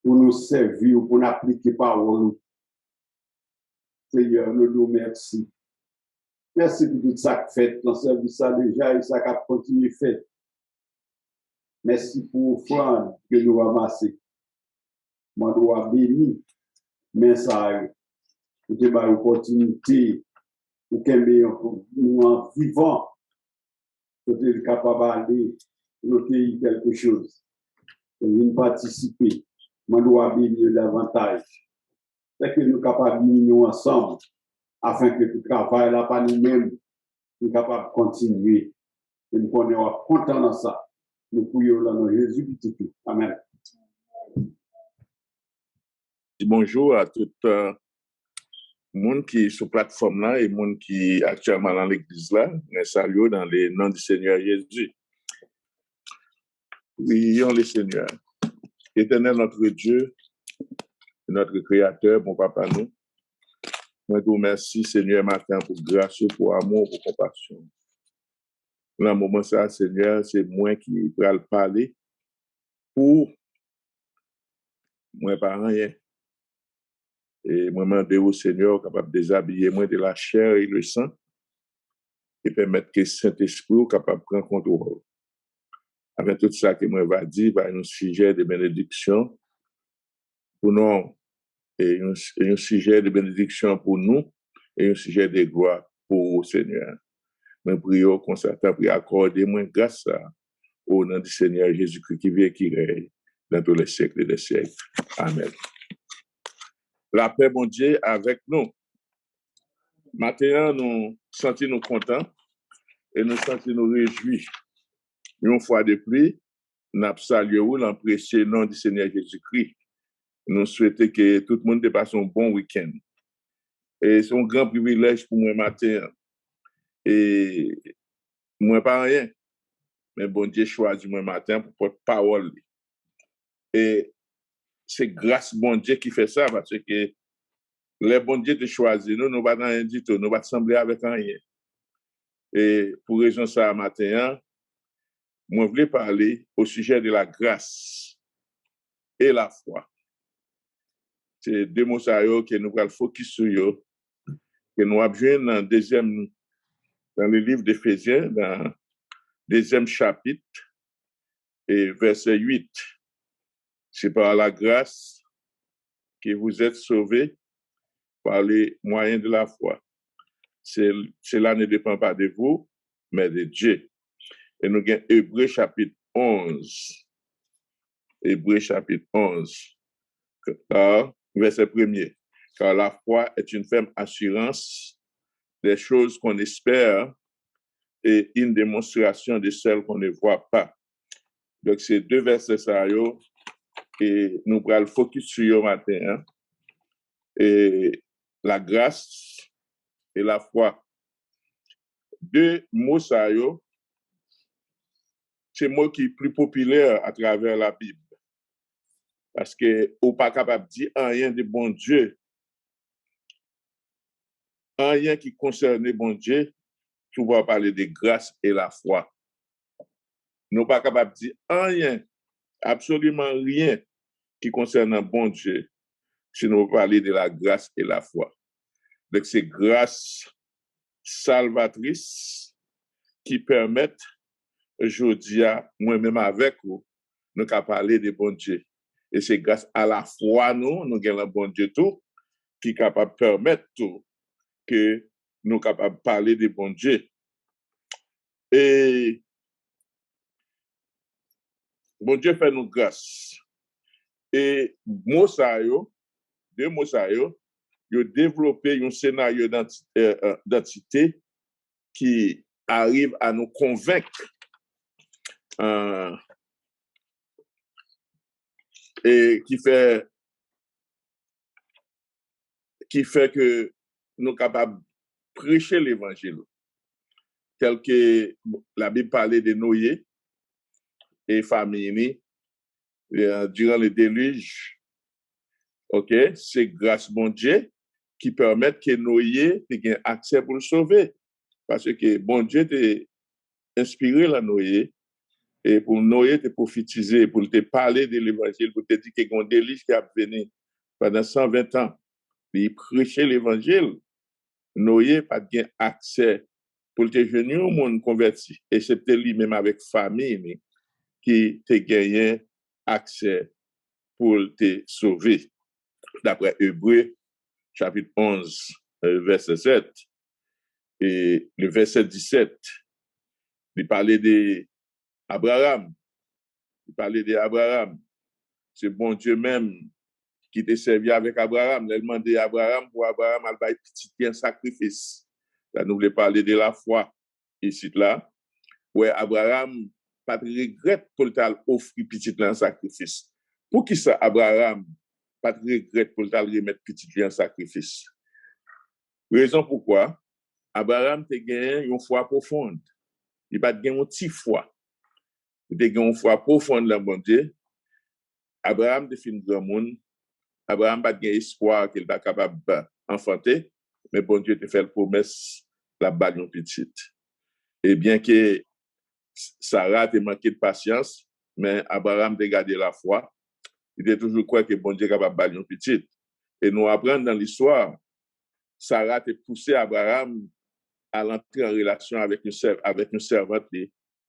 pour nous servir, pour nous appliquer parole. Seigneur, nous nous remercions. Merci pour tout ça que fait dans ce service déjà et ça qui a continué fait. Merci pour l'offrande que nous ramassons. Moi, nous avons béni, mais ça, pour te donner l'opportunité, pour que nous en vivant, pour être capable d'aller, pour quelque chose, pour participer. Moi, nous avons béni davantage. C'est que nous sommes capables de nous ensemble, afin que le travail là, pas nous-mêmes, nous capables de continuer. Et nous sommes contents dans ça. Nous prions dans Jésus Christ. Amen. Bonjour à tout le monde qui est sur la plateforme là et le monde qui est actuellement dans l'église là. Nous saluons dans le nom du Seigneur Jésus. Prions le Seigneur. Éternel notre Dieu, notre Créateur, mon Papa nous. Moi, te remercie, Seigneur, matin, pour grâce, pour amour, pour compassion. Dans le moment, ça, Seigneur, c'est moi qui vais parler pour moi, pas rien. Et moi, demander au Seigneur, capable de déshabiller moi de la chair et le sang, et permettre que le Saint-Esprit soit capable de prendre contrôle. Avec tout ça que moi va dire, bah, un sujet de bénédiction pour nous, et un sujet de bénédiction pour nous, et un sujet de gloire pour le Seigneur. Nous prions qu'on s'attend pour accorder moins grâce au nom du Seigneur Jésus-Christ qui vit et qui règne dans tous les siècles des siècles. Amen. La paix, mon Dieu, avec nous. Maintenant, nous sentons contents et nous sentons nous réjouis. Une fois de plus, nous saluons dans le précieux nom du Seigneur Jésus-Christ. Nous souhaitons que tout le monde passe un bon week-end. Et c'est un grand privilège pour moi matin. Et moi, pas rien. Mais bon Dieu choisit moi matin pour porter parole. Et c'est grâce bon Dieu qui fait ça, parce que les bon Dieu te choisi, nous ne pas dans rien du tout, nous pas sembler avec rien. Et pour raison ça matin, moi je voulais parler au sujet de la grâce et la foi. C'est deux mots que nous allons focus sur eux, que nous avons dans le livre d'Éphésiens, dans le deuxième chapitre, et verset 8. C'est par la grâce que vous êtes sauvés par les moyens de la foi. Cela ne dépend pas de vous, mais de Dieu. Et nous avons Hébreux chapitre 11. Hébreux chapitre 11. Verset 1er. Car la foi est une ferme assurance des choses qu'on espère et une démonstration de celles qu'on ne voit pas. Donc, ces deux versets, ça, et nous allons focus sur eux matin. Hein? Et la grâce et la foi. Deux mots, ça, c'est le mot qui est plus populaire à travers la Bible. Parce que on n'est pas capable de dire rien de bon Dieu, rien qui concerne bon Dieu, souvent parler de grâce et la foi. Nous pas capables de dire rien, absolument rien qui concerne un bon Dieu, si nous parler de la grâce et la foi. Donc, c'est grâce salvatrice qui permettent, aujourd'hui, moi-même avec vous, nous qu'à parler de bon Dieu. Et c'est grâce à la foi, nous avons un bon Dieu tout, qui est capable de permettre tout, que nous sommes capables de parler de bon Dieu. Et bon Dieu fait nous grâce. Et deux mots ça yo, ils ont développé un scénario d'identité qui arrive à nous convaincre et qui fait que nous sommes capables de prêcher l'évangile. Tel que la Bible parlait de Noé et famille durant le déluge. OK, c'est grâce bon Dieu qui permet que Noé ait accès pour le sauver. Parce que bon Dieu t'a inspiré la Noé et pour Noé te prophétiser, pour te parler de l'évangile, pour te dire qu'il y a un déluge qui a venu pendant 120 ans. Il prêchait l'évangile. Noé n'a pas de accès pour te venir au monde converti, excepté lui-même avec famille qui te gagné accès pour te sauver. D'après Hébreux, chapitre 11, verset 7, et le verset 17, il parlait d'Abraham. Il parlait d'Abraham. C'est bon Dieu même qui te servi avec Abraham. Il a demandé à Abraham pour Abraham à faire petit un sacrifice. Là, nous voulons parler de la foi ici, là, où Abraham pas de regret pour offrir petit un sacrifice. Pour qui ça, Abraham pas de regret pour remettre petit en sacrifice? Raison pourquoi Abraham te gagné une foi profonde. Il pas gagné une petite foi. Il te gagné une foi profonde dans bon Dieu. Abraham te fin grand monde. Abraham pas gagné espoir qu'il va capable d'enfanter, mais bon Dieu te fait la promesse la bague petite. Et bien que Sarah te manqué de patience, mais Abraham te gardé la foi. Il était toujours croire que bon Dieu est capable de bague petite. Et nous apprenons dans l'histoire, Sarah te poussé Abraham à l'entrer en relation avec une servante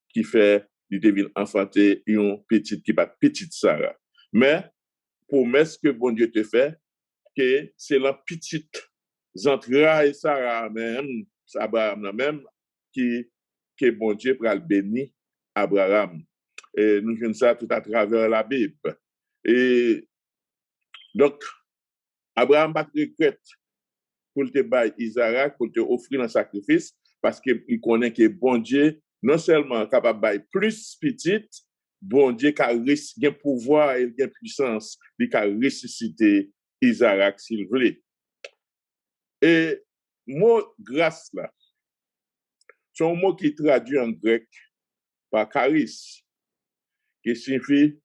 qui fait, il devient enfanter une petite qui bat petite Sarah. Mais, promesse que bon Dieu te fait, que c'est la petite entrailles Sarah même, Abraham même, que bon Dieu pral bénir Abraham. Et nous faisons ça tout à travers la Bible. Et donc, Abraham pas regrette pour te bailler Isaac, pour te offrir un sacrifice, parce qu'il connaît que bon Dieu, non seulement capable de bailler plus petite, bon Dieu qui a pouvoir et a puissance, il a ressuscité Isaac s'il voulait. Et mot grâce là, c'est un mot qui traduit en grec par charis, qui signifie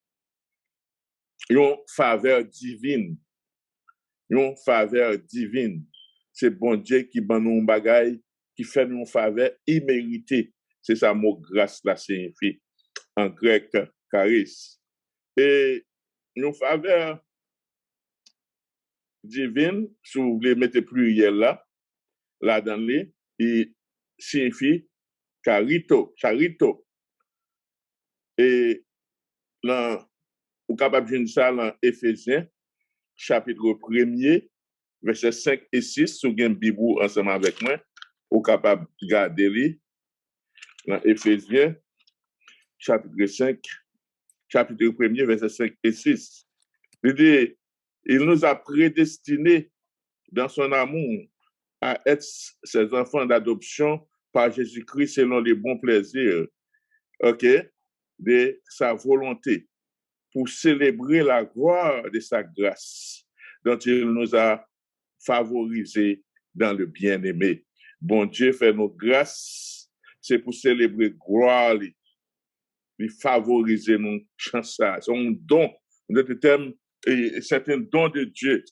une faveur divine. Une faveur divine. C'est bon Dieu qui ban nous un bagay, qui fait nous une faveur imméritée. C'est ça mot grâce là signifie en grec charis. Et une faveur divine, si vous voulez mettre pluriel là dans les, il signifie charito. Et là, vous êtes capable de dire ça dans Éphésiens, chapitre 1er, versets 5 et 6, si vous avez une Bible ensemble avec moi, vous êtes capable de garder dans Éphésiens, chapitre 1er, versets 5 et 6. Il dit, il nous a prédestinés dans son amour à être ses enfants d'adoption par Jésus-Christ selon les bons plaisirs, de sa volonté, pour célébrer la gloire de sa grâce, dont il nous a favorisés dans le bien-aimé. Bon Dieu fait nos grâces, c'est pour célébrer gloire, lui favoriser nos chances. C'est un don, c'est un don de Dieu.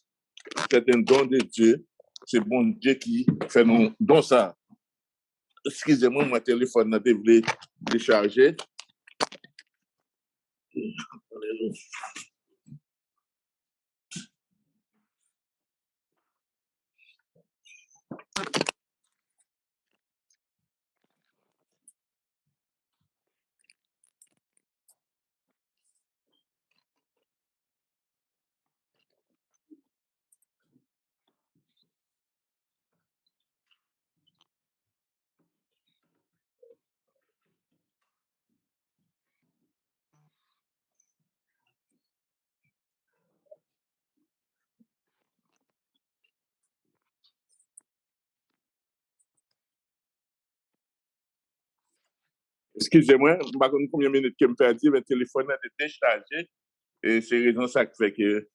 C'est un don de Dieu. C'est bon Dieu qui fait nos dons ça. excusez-moi, mon téléphone n'a dévoilé décharger. Excusez-moi, je ne sais pas combien de minutes que me perdu, mais le téléphone a été déchargé. Et c'est raison ça qui fait que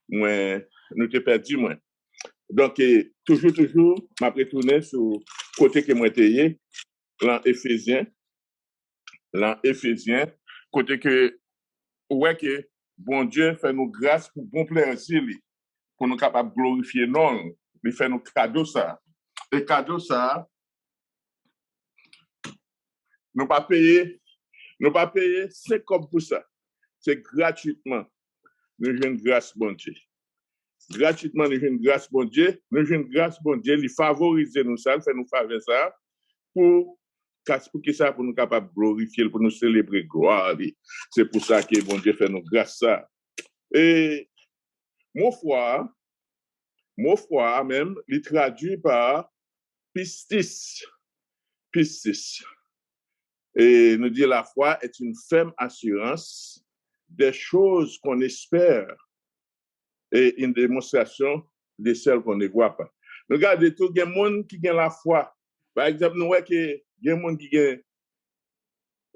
moi, nous t'ai perdu, moi. Donc, toujours, m'a retourné sur le côté que moi t'ai l'an Éphésiens, côté que, ouais, que bon Dieu fait nous grâce pour bon plaisir, pour nous capables de glorifier non, il fait nous cadeau ça. Et cadeau ça, nous pas payer 5 comme pour ça. C'est gratuitement. Nous avons une grâce, bon Dieu. Gratuitement, nous avons une grâce, bon Dieu. Nous avons une grâce, bon Dieu. Il favorise nous ça, il fait nous faveur ça pour que ça, pour nous capables de glorifier, pour nous célébrer gloire. C'est pour ça que bon Dieu fait nous grâce ça. Et mon foi même, il traduit par pistis. Pistis. Et nous dit la foi est une ferme assurance des choses qu'on espère et une démonstration de celles qu'on ne voit pas. Regardez tout, il y a des gens qui ont la foi. Par exemple, nous voyons qu'il y a des gens qui ont une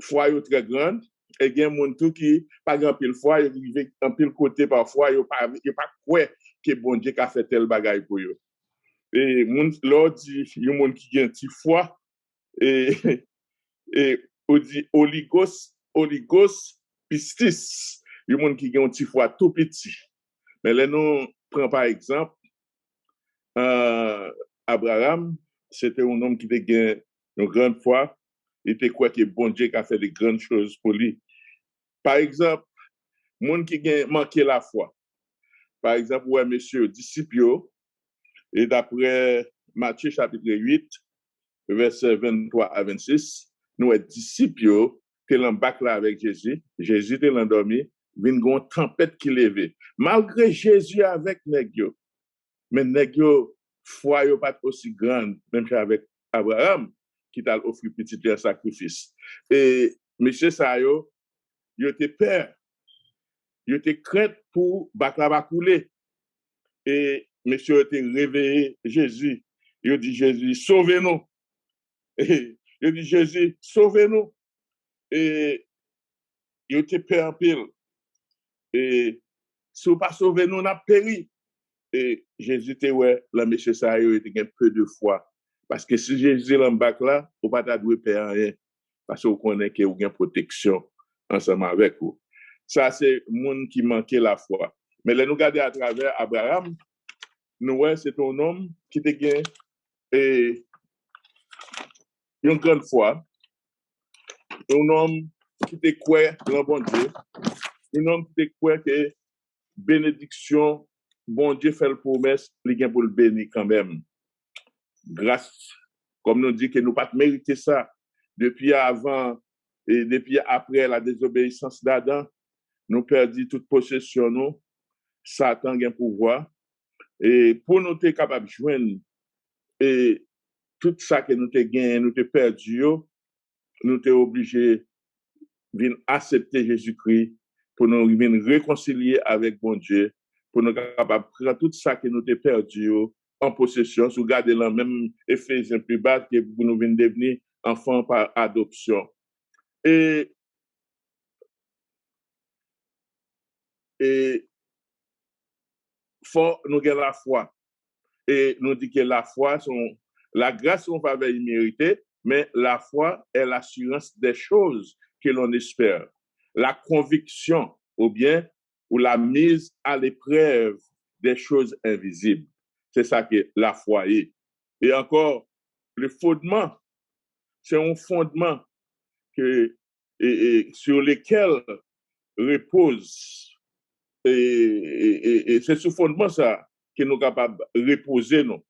foi très grande et il y a des gens qui pas grand pile foi, ils vivent en pile côté parfois, ils pas quoi que bon Dieu a fait tel bagaille pour eux. Et l'autre dit il y a des gens qui ont une petite foi et on dit oligos pistis, il y a des gens qui ont une petite foi tout petit. Mais là, nous prenons par exemple Abraham, c'était un homme qui était une grande foi, il était quoi que bon Dieu a fait de grandes choses pour lui. Par exemple, monde qui a manqué la foi. Par exemple, ouais, monsieur, disciples, et d'après Matthieu chapitre 8, verset 23 à 26, nous sommes disciples, qui sont en là avec Jésus, Jésus était endormi, il y a une tempête qui levait. Malgré Jésus avec Négio, mais Négio, foi n'est pas aussi grande, même avec Abraham, qui t'a offert petit un sacrifice. Et monsieur Sayo, il était peur, il était crainte pour Baklava couler. Et monsieur était réveillé Jésus. Il dit Jésus, sauvez-nous. Et il dit Jésus, sauvez-nous. Et il était peur en pile. Et si vous pas sauvé, nous, on a péri. Et Jésus était, ouais, là, monsieur Sayo, il était un peu de foi. Parce que si Jésus est en bas là, vous ne pouvez pas perdre rien. Parce que vous connaissez qu'il y a une protection ensemble avec vous. Ça, c'est le monde qui manquait la foi. Mais là, nous regardons à travers Abraham, nous, ouais, c'est un homme qui était gagné et une grande foi. Un homme qui était quoi dans le bon Dieu. Un homme qui était quoi que bénédiction, bon Dieu fait le promesse, il vient pour le bénir quand même. Grâce, comme nous dit que nous pas mérité ça depuis avant et depuis après la désobéissance d'Adam, nous perdu toute possession nous, Satan a un pouvoir et pour nous être capable de joindre et tout ça que nous te gagné, nous te perdu, nous te obligé de accepter Jésus-Christ pour nous réconcilier avec bon Dieu, pour nous capables de prendre tout ça que nous te perdu en possession, sous garder la même Éphésiens plus bas que pour nous venir devenir enfants par adoption. Et faut nous gagner la foi. Et nous dit que la foi, la grâce, on va y mériter, mais la foi est l'assurance des choses que l'on espère. La conviction, ou bien, ou la mise à l'épreuve des choses invisibles. C'est ça que la foi est. Et encore, le fondement c'est un fondement sur lequel repose, et c'est ce fondement ça que nous sommes capables de reposer, nous.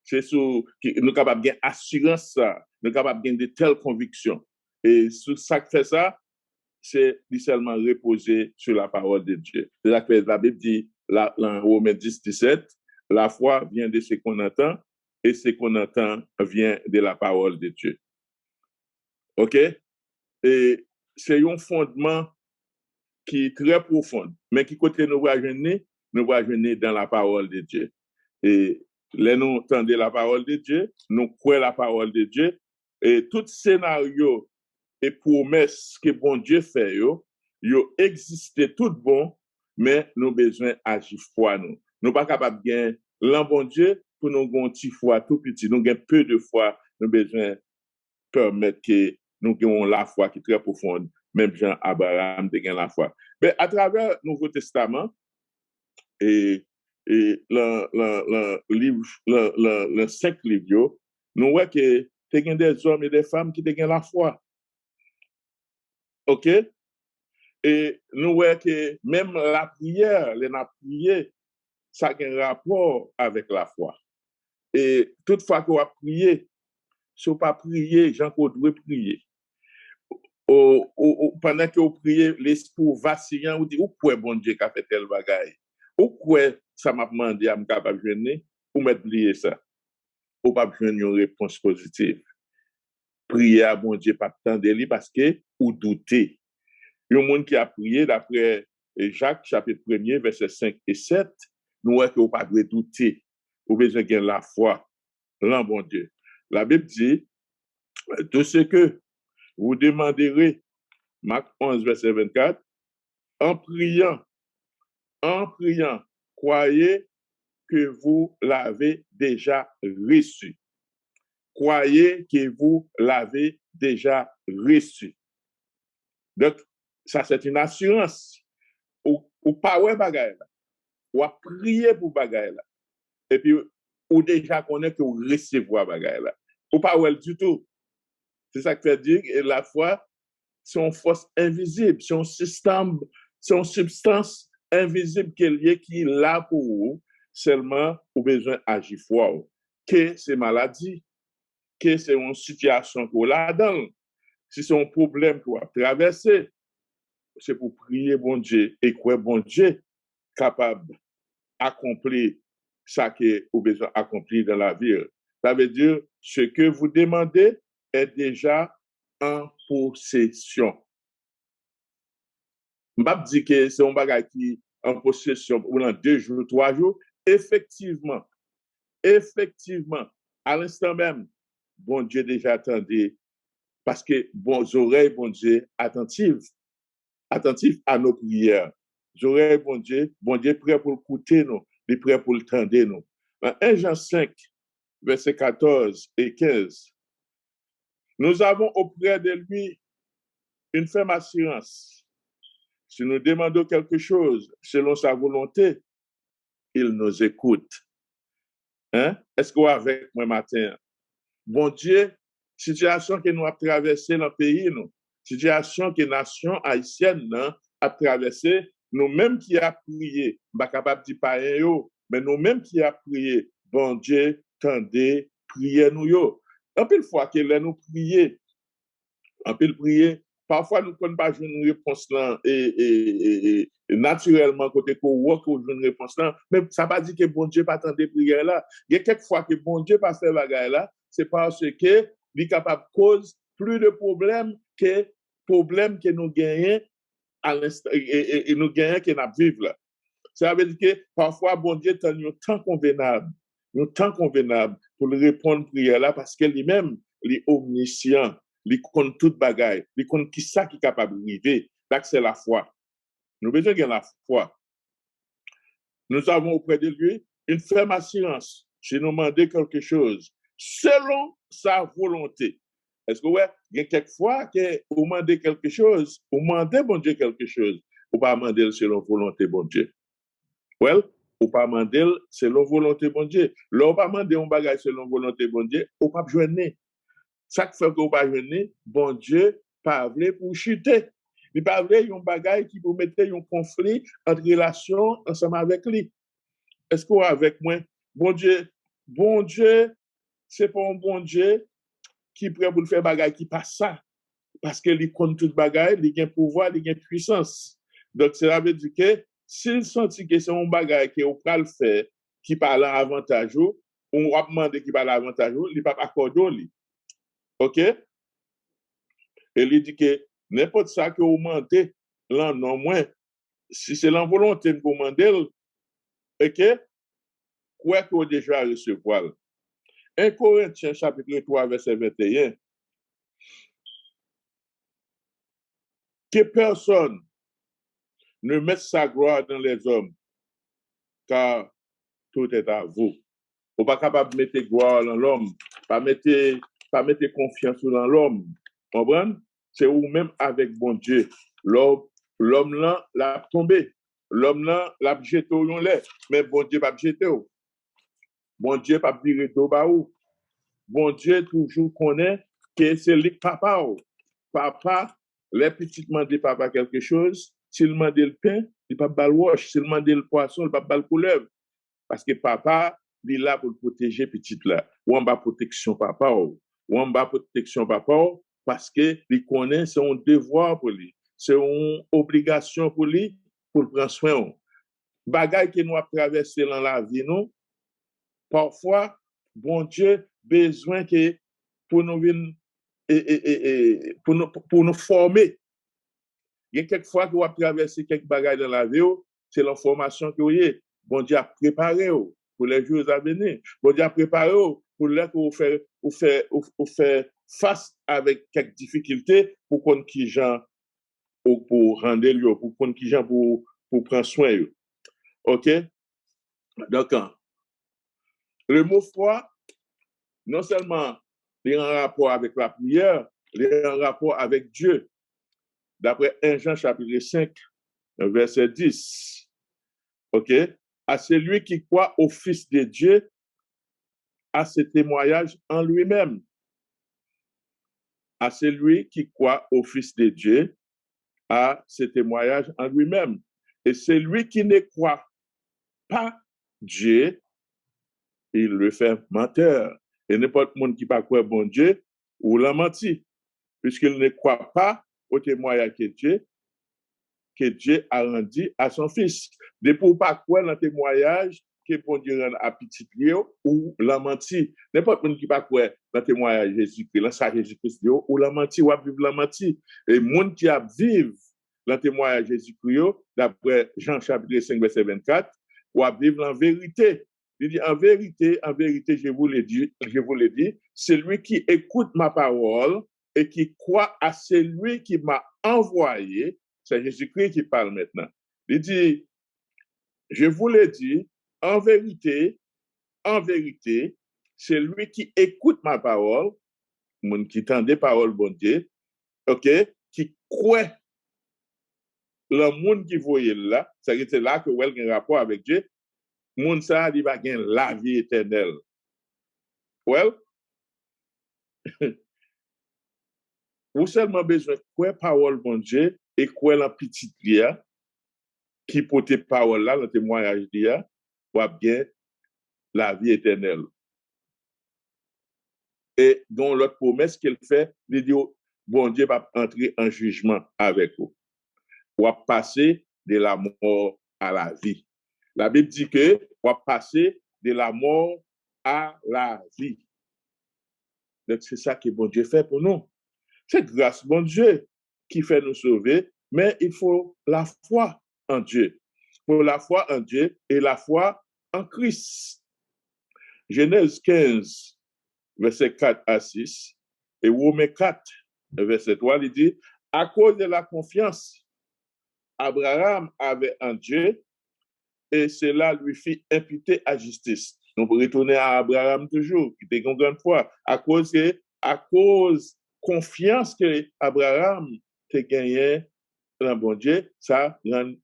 C'est sur que nous sommes capables de assurance ça, nous sommes capables de telles convictions. Et sur ça qui fait ça, c'est seulement reposer sur la parole de Dieu. C'est ça que la Bible dit, dans Romains 10, 17, la foi vient de ce qu'on entend, et ce qu'on entend vient de la parole de Dieu. OK? Et c'est un fondement qui est très profond, mais qui côté nous va jeûner dans la parole de Dieu. Et là, nous entendons la parole de Dieu, nous croyons la parole de Dieu, et tout scénario et promesses que bon Dieu fait, yo existent tout bon, mais nous avons besoin d'agir foi. Nous ne sommes pas capables de gagner l'un bon Dieu pour nous avoir un petit foi tout petit. Nous avons peu de foi, nous avons besoin de permettre que nous ayons la foi qui est très profonde. Même Jean Abraham a la foi. Mais à travers le Nouveau Testament et le 5 livres, nous voyons que il y a des hommes et des femmes qui ont la foi. OK? Et nous voyons que même la prière, les prier, ça a un rapport avec la foi. Et toutefois qu'on a prié, si on pas prier, Jean-Claude doit prier. Pendant que vous priez, l'esprit vacillant, vous dites, où quoi bon Dieu qui a fait tel bagaille? Où quoi ça m'a demandé à me capable de jeûner? Ou m'oublier ça? Ou pas jeûner une réponse positive? Prier à bon Dieu pas tant de lui parce que ou douter. Il y a un monde qui a prié d'après Jacques, chapitre 1er, versets 5 et 7, nous voyons que vous pas de douter. Vous besoin de la foi, l'en bon Dieu. La Bible dit, tout ce que vous demanderez, Marc 11, verset 24, en priant, croyez que vous l'avez déjà reçu. Croyez que vous l'avez déjà reçu. Donc, ça, c'est une assurance. Ou pas ouais bagaille là. Ou à prier pour bagaille là. Et puis, ou déjà connaît que vous recevez bagaille là. Ou pas ouais du tout. C'est ça que fait dire, et la foi, c'est une force invisible, c'est un système, c'est une substance invisible qui est là pour vous, seulement vous besoin d'agir fort. Que c'est maladie, que c'est une situation que vous là-dedans, si c'est un problème que vous traversez, c'est pour prier bon Dieu et croire bon Dieu capable d'accomplir ça que vous besoin d'accomplir dans la vie. Ça veut dire ce que vous demandez est déjà en possession. Je ne vais pas dire que c'est un bagage qui est en possession pendant 2 jours, 3 jours. Effectivement, à l'instant même, bon Dieu déjà attendait, parce que bon oreilles, bon Dieu, attentif à nos prières. Oreilles, bon Dieu, prêt pour écouter nous, il est prêt pour le tendre nous. Dans 1 Jean 5, versets 14 et 15, nous avons auprès de lui une ferme assurance. Si nous demandons quelque chose selon sa volonté, il nous écoute. Hein? Est-ce que vous avec moi matin? Bon Dieu, situation que nous avons traversée dans le pays, nous, situation que la nation haïtienne a traversée, nous-mêmes qui avons prié, pas capable de dire pas yo, mais nous-mêmes qui avons prié, bon Dieu, tendez, priez nous yo. En pile fois que nous prions, parfois nous ne pouvons pas jouer une réponse là, et naturellement, côté qu'on joue une réponse là, mais ça ne veut pas dire que bon Dieu pas attendre prière là. Il y a quelques fois que bon Dieu pas faire la guerre là, c'est parce que il est capable de cause plus de problèmes que nous gagnons à l'instant et nous gagnons que nous vivons là. Ça veut dire que parfois bon Dieu a un temps convenable pour lui répondre prière là parce que lui-même il est omniscient. Il connaît toute bagaille, il connaît qui ça qui est capable de vivre. Donc c'est la foi. Nous avons besoin de la foi. Nous avons auprès de lui une ferme assurance. Si nous demandons quelque chose selon sa volonté. Est-ce que ouais, il y a quelquefois que vous demandez quelque chose, vous demandez bon Dieu quelque chose, ou pas demander selon volonté bon Dieu. Well, ou pas demander selon volonté bon Dieu. Là, ou pas demander un bagage selon volonté bon Dieu, ou pas joindre. Ça qui fait que vous pas venir, bon Dieu, pas voulu pour chuter. Il pas voulu un bagage qui pour mettre un conflit entre relations ensemble avec lui. Est-ce que vous avec moi? Bon Dieu, c'est pas un bon Dieu qui est prêt pour faire bagage qui passe ça. Parce qu'il compte tout bagage, il a un pouvoir, il a une puissance. Donc, cela veut dire que s'il sentit que c'est un bagage qui est pas le faire, qui parle en avantage, on va demander qui parle en avantage, il ne va pas accorder. OK? Et il dit que n'importe ça que vous demandez, là, non moins, si c'est la volonté de vous demander, OK? Quoi que vous déjà recevoir. 1 Corinthiens chapitre 3, verset 21. Que personne ne mette sa gloire dans les hommes, car tout est à vous. Vous n'êtes pas capable de mettre gloire dans l'homme, pas mettre confiance dans l'homme. Comprenez? C'est vous-même avec bon Dieu. L'homme là, l'a tombé. L'homme là, l'a jeté au lait. Mais bon Dieu pas jeté. Bon Dieu pas viré d'eau bas ou. Bon Dieu toujours connaît que c'est le papa. Papa, les petits demandent papa quelque chose. S'il demande le pain, il ne peut pas le wash. S'il demande le poisson, il ne peut pas le couleuvre. Parce que papa, il est là pour protéger petit là. Ou en bas protection papa. Ou en bas protection papa parce que il connaît c'est un devoir pour lui. C'est une obligation pour lui pour prendre soin. Bagay que nous avons traversé dans la vie, nous, parfois, bon Dieu, besoin que pour nous pour nous former. Il y a quelques fois que vous avez traversé quelques bagages dans la vie, c'est l'information que vous avez. Bon Dieu a préparé pour les jours à venir. Bon Dieu a préparé pour les que vous faites face avec quelques difficultés pour qu'on qui gens pour rendre lieu, pour qu'on qui gens pour prendre soin. OK? Donc, le mot foi, non seulement il est en rapport avec la prière, il est en rapport avec Dieu. D'après 1 Jean chapitre 5, verset 10. OK? À celui qui croit au Fils de Dieu, à ce témoignage en lui-même. À celui qui croit au Fils de Dieu, à ce témoignage en lui-même. Et celui qui ne croit pas Dieu, il le fait menteur. Et n'importe qui ne pas croire bon Dieu, ou l'a menti, puisqu'il ne croit pas au témoignage que Dieu a rendu à son Fils. De pour pas croire dans le témoignage que bon Dieu rend à petit Léo ou l'a menti. N'importe qui pas croire dans le témoignage de Jésus-Christ, dans ça Jésus-Christ ou l'a menti, ou a vivre la menti. Et monde qui a vivre dans le témoignage de Jésus-Christ, d'après Jean chapitre 5, verset 24, ou a vivre en vérité. Il dit, en vérité, je vous l'ai dit, celui qui écoute ma parole et qui croit à celui qui m'a envoyé, c'est Jésus-Christ qui parle maintenant. Il dit, je vous l'ai dit, en vérité, celui qui écoute ma parole, monde qui tend des paroles, bon Dieu, OK, qui croit le monde qui voyait là, c'est là que vous avez un rapport avec Dieu, monde ça, il va gagner la vie éternelle. Well, vous seulement besoin de quoi parole, bon Dieu, et quoi la petite prière, qui porte parole là, le témoignage d'hier, pour bien la vie éternelle. Et dans l'autre promesse qu'il fait, il dit, bon Dieu va entrer en jugement avec vous. Ou va passer de la mort à la vie. La Bible dit que on va passer de la mort à la vie. Donc c'est ça que bon Dieu fait pour nous. C'est grâce bon Dieu qui fait nous sauver, mais il faut la foi en Dieu. Pour la foi en Dieu et la foi en Christ. Genèse 15, verset 4 à 6, et Romains 4, verset 3, il dit, à cause de la confiance, Abraham avait en Dieu, et cela lui fit imputer à justice. Donc, pour retourner à Abraham toujours, qui était une grande foi, à cause confiance que Abraham te gagné dans bon Dieu, ça rend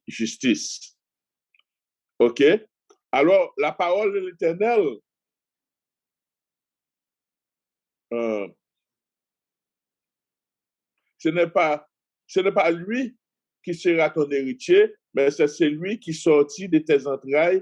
justice. OK? Alors, la parole de l'Éternel, ce n'est pas lui qui sera ton héritier, mais c'est celui qui sortit de tes entrailles,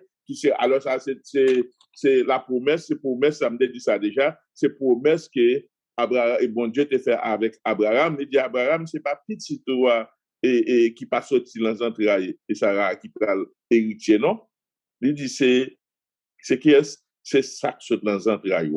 alors ça, c'est la promesse, ça me dit ça déjà, c'est promesse que Abraham, et bon Dieu te fait avec Abraham. Il dit Abraham, c'est pas petit toi et qui pas sorti dans les entrailles et Sarah qui prend héritier, non? Il dit c'est ça qui saute dans les entrailles.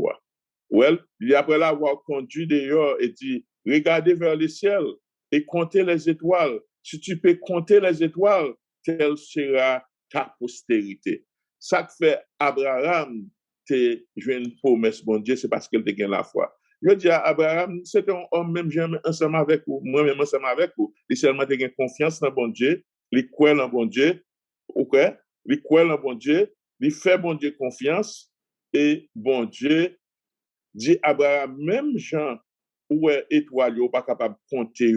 Well, il dit après l'avoir conduit dehors et dit regardez vers le ciel et comptez les étoiles. Si tu peux compter les étoiles, telle sera ta postérité. Ça que fait Abraham te joué une promesse, bon Dieu, c'est parce qu'il te gagne la foi. Je dis à Abraham, c'est un homme même jamais ensemble avec vous, moi-même ensemble avec vous. Il seulement te gagne confiance dans bon Dieu, il croit en bon Dieu, ok? Il croit en bon Dieu, il fait bon Dieu confiance et bon Dieu dit Abraham, même Jean, où est étoile, il n'est pas capable de compter.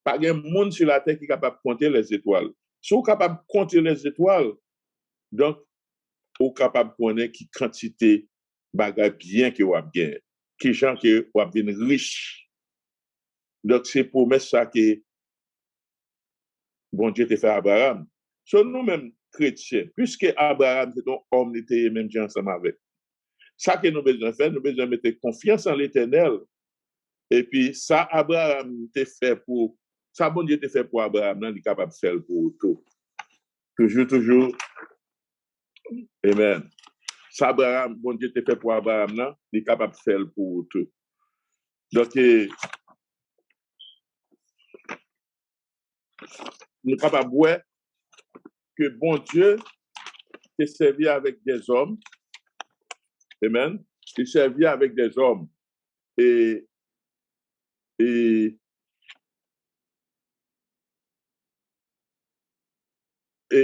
Pas de monde sur la terre qui est capable de compter les étoiles. Si vous êtes capable de compter les étoiles, donc, vous êtes capable de connaître qui quantité de bien que vous avez gagné, qui gens que vous avez riche. Donc, c'est pour mettre ça que bon Dieu te fait à Abraham. So, nous-mêmes, chrétiens, puisque Abraham, c'est un homme qui était même ensemble avec. Ça que nous besoin faire, nous besoin mettre confiance en l'Éternel. Et puis, ça, Abraham te fait pour, ça, bon Dieu te fait pour Abraham, il est capable de faire pour tout. Toujours. Amen. Ça, Abraham, bon Dieu te fait pour Abraham, il est capable de faire pour tout. Donc, nous sommes capables de voir que bon Dieu te servi avec des hommes. Amen. Il servit avec des hommes. Et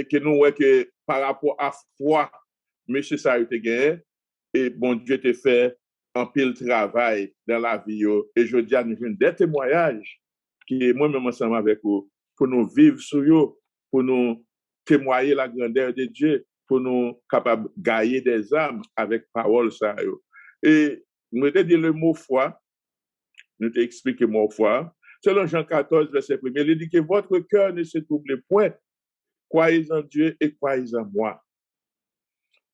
que nous voyons que par rapport à foi, monsieur ça a été gagné, et bon Dieu te fait un pile travail dans la vie. Et je dis à nous des témoignages qui est moi-même ensemble avec vous, pour nous vivre sur eux, pour nous témoigner la grandeur de Dieu, pour nous capables de gagner des âmes avec parole ça. Et nous te dit le mot foi, nous te explique le mot foi. Selon Jean 14, verset 1, il dit que votre cœur ne se trouble point. Croyez en Dieu et croyez en moi.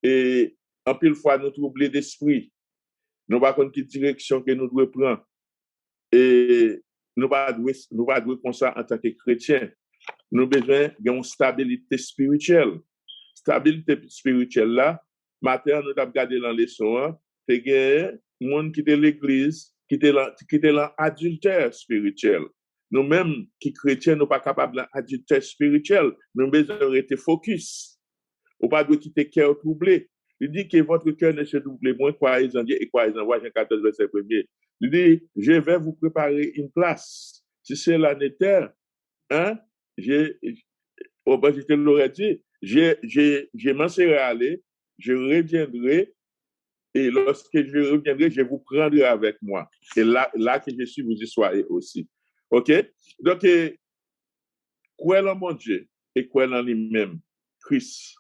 Et en pile fois, nous troublons d'esprit. Nous ne savons pas quelle direction que nous devons prendre. Et nous ne pas comme ça en tant que chrétiens. Nous avons besoin d'une stabilité spirituelle. Stabilité spirituelle là, matin, nous avons regardé dans les leçons, c'est que les gens qui étaient l'église, qui étaient l'adultère spirituel. Nous-mêmes, qui chrétiens, nous ne sommes pas capables d'adultère spirituel. Nous avons besoin de rester focus. Ou pas de quitter cœur troublé. Il dit que votre cœur ne se trouble moins, croyez en Dieu et croyez en moi, Jean 14, verset 1er. Il dit, je vais vous préparer une place. Si c'est la terre, hein, je te l'aurais dit, je m'en serai allé, je reviendrai, et lorsque je reviendrai, je vous prendrai avec moi. Et là que je suis, vous y soyez aussi. OK? Donc, croyez en mon Dieu et croyez en lui-même, Christ,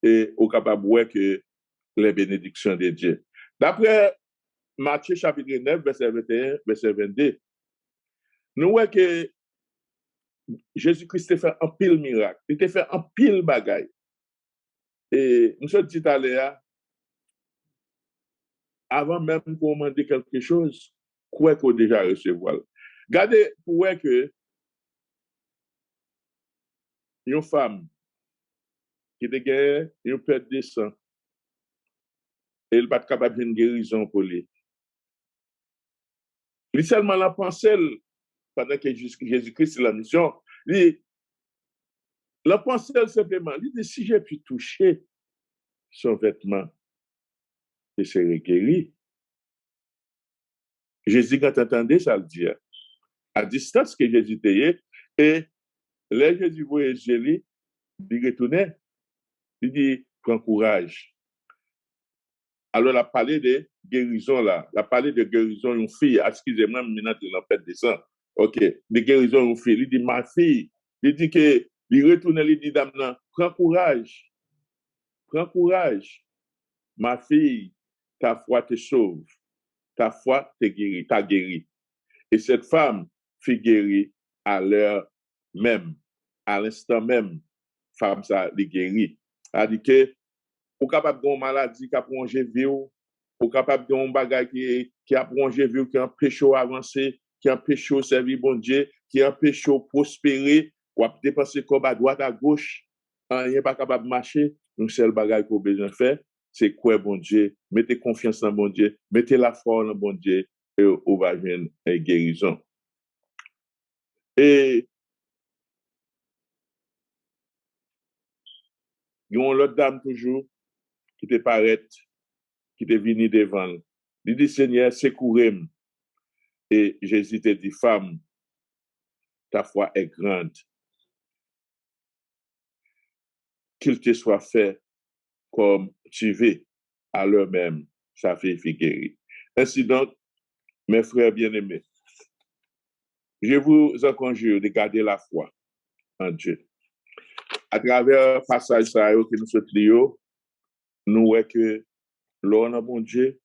et au capable de voir que les bénédictions de Dieu. D'après Matthieu chapitre 9, verset 21, verset 22, nous voyons que Jésus-Christ a fait un pile miracle. Il a fait un pile bagaille. Et nous sommes dit à Léa, avant même qu'on demander quelque chose, quoi qu'on déjà recevoir. Regardez pour voir que une femme qui a gagné une perte de sang, et elle n'est pas capable d'une guérison pour lui. Il seulement la pensée pendant que Jésus-Christ est la mission. La pensée simplement, il dit si j'ai pu toucher son vêtement, je serai guéri. Jésus, quand entendait ça, le dit, à distance que Jésus était, et là, Jésus voyait Jésus, il retournait, il dit, prends courage. Alors, il a parlé de guérison là, il a parlé de guérison d'une fille, excusez-moi, maintenant, il a fait descendre. OK, de guérison d'une fille. Il dit, ma fille, il dit que, il retournait, il dit, dame, prends courage, ma fille, ta foi te sauve, ta foi te guérit, t'a guéri. Et cette femme, fi guéri à l'heure même, à l'instant même, femme ça li guéri. C'est-à-dire que ou capable d'une maladie qui a prolongé vie ou capable d'un bagage qui a prolongé vie qui empêche avancer, qui empêche servir bon Dieu, qui empêche prospérer, ou à dépenser comme à droite à gauche, rien pas capable de marcher, un seul bagage qu'on besoin faire, c'est quoi bon Dieu, mettez confiance en bon Dieu, mettez la foi en bon Dieu et on va joindre une guérison. Et il y a une autre dame toujours qui te paraît, qui te venu devant. Il dit, Seigneur, secourez-moi. Et Jésus te dit, femme, ta foi est grande. Qu'il te soit fait comme tu veux, à l'heure même, ça fait guérir. Ainsi donc, mes frères bien-aimés, je vous en conjure de garder la foi en Dieu. À travers le passage que nous sommes nous voyons que l'on a bon Dieu,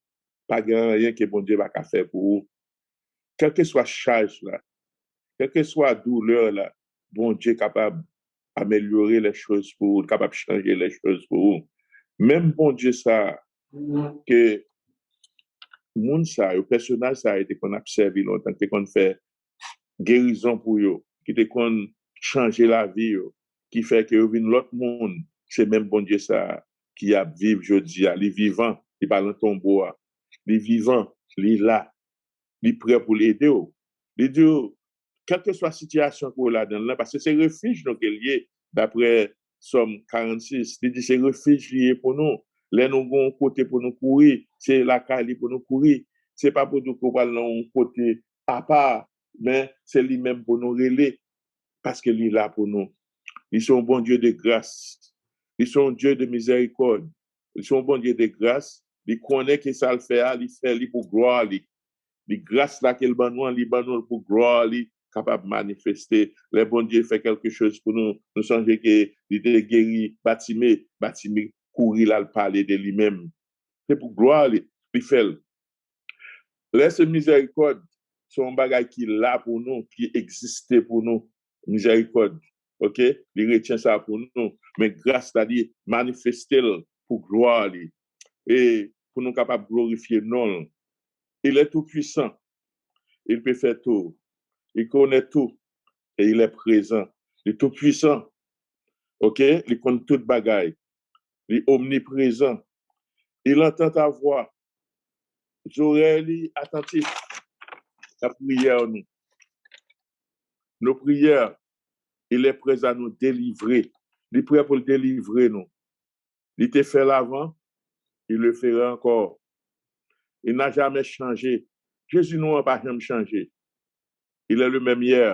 pas rien que bon Dieu va faire pour vous. Quelle que soit charge là, quelle que soit douleur là, bon Dieu est capable d'améliorer les choses pour vous, capable de changer les choses pour vous. Même bon Dieu ça, que moun ça, le personnage ça a été qu'on a observé longtemps, qu'on fait guérison pour eux, qui te qu'on changer la vie, qui fait que vient l'autre monde, c'est même bon Dieu ça qui a vivre aujourd'hui, il est vivant, il parle dans tombeau, il est vivant, il est là, il est prêt pour l'aider. Il dit, quelle que soit la situation pour là-dedans, parce que c'est refuge donc lié, d'après Somme 46, il dit c'est refuge lié pour nous. Là, nous avons un côté pour nous courir, c'est la caille pour nous courir. C'est pas pour nous courir dans un côté à part, mais c'est lui-même pour nous relayer, parce qu'il est là pour nous. Ils sont un bon Dieu de grâce. Ils sont un Dieu de miséricorde. Ils sont un bon Dieu de grâce. Ils connaissent que ça le fait, ils fait pour gloire. Les grâces là qu'il nous pour gloire, capable de manifester. Le bon Dieu fait quelque chose pour nous. Nous sommes que il est guéri, bâtimé, courir là, le parler de lui-même. C'est pour gloire, il fait. Laisse miséricorde, son bagage qui est là pour nous, qui existe pour nous. Miséricorde. OK? Il retient ça pour nous. Mais grâce, c'est-à-dire manifester pour gloire. Et pour nous capables de glorifier non. Il est tout puissant. Il peut faire tout. Il connaît tout. Et il est présent. Il est tout puissant. OK? Il connaît toute bagaille. Il est omniprésent. Il entend ta voix. Oreilles attentifs. La prière, nous. Nos prières, il est prêt à nous délivrer. Il est prêt pour le délivrer, nous. Il t'a fait l'avant, il le fera encore. Il n'a jamais changé. Jésus n'a pas jamais changé. Il est le même hier,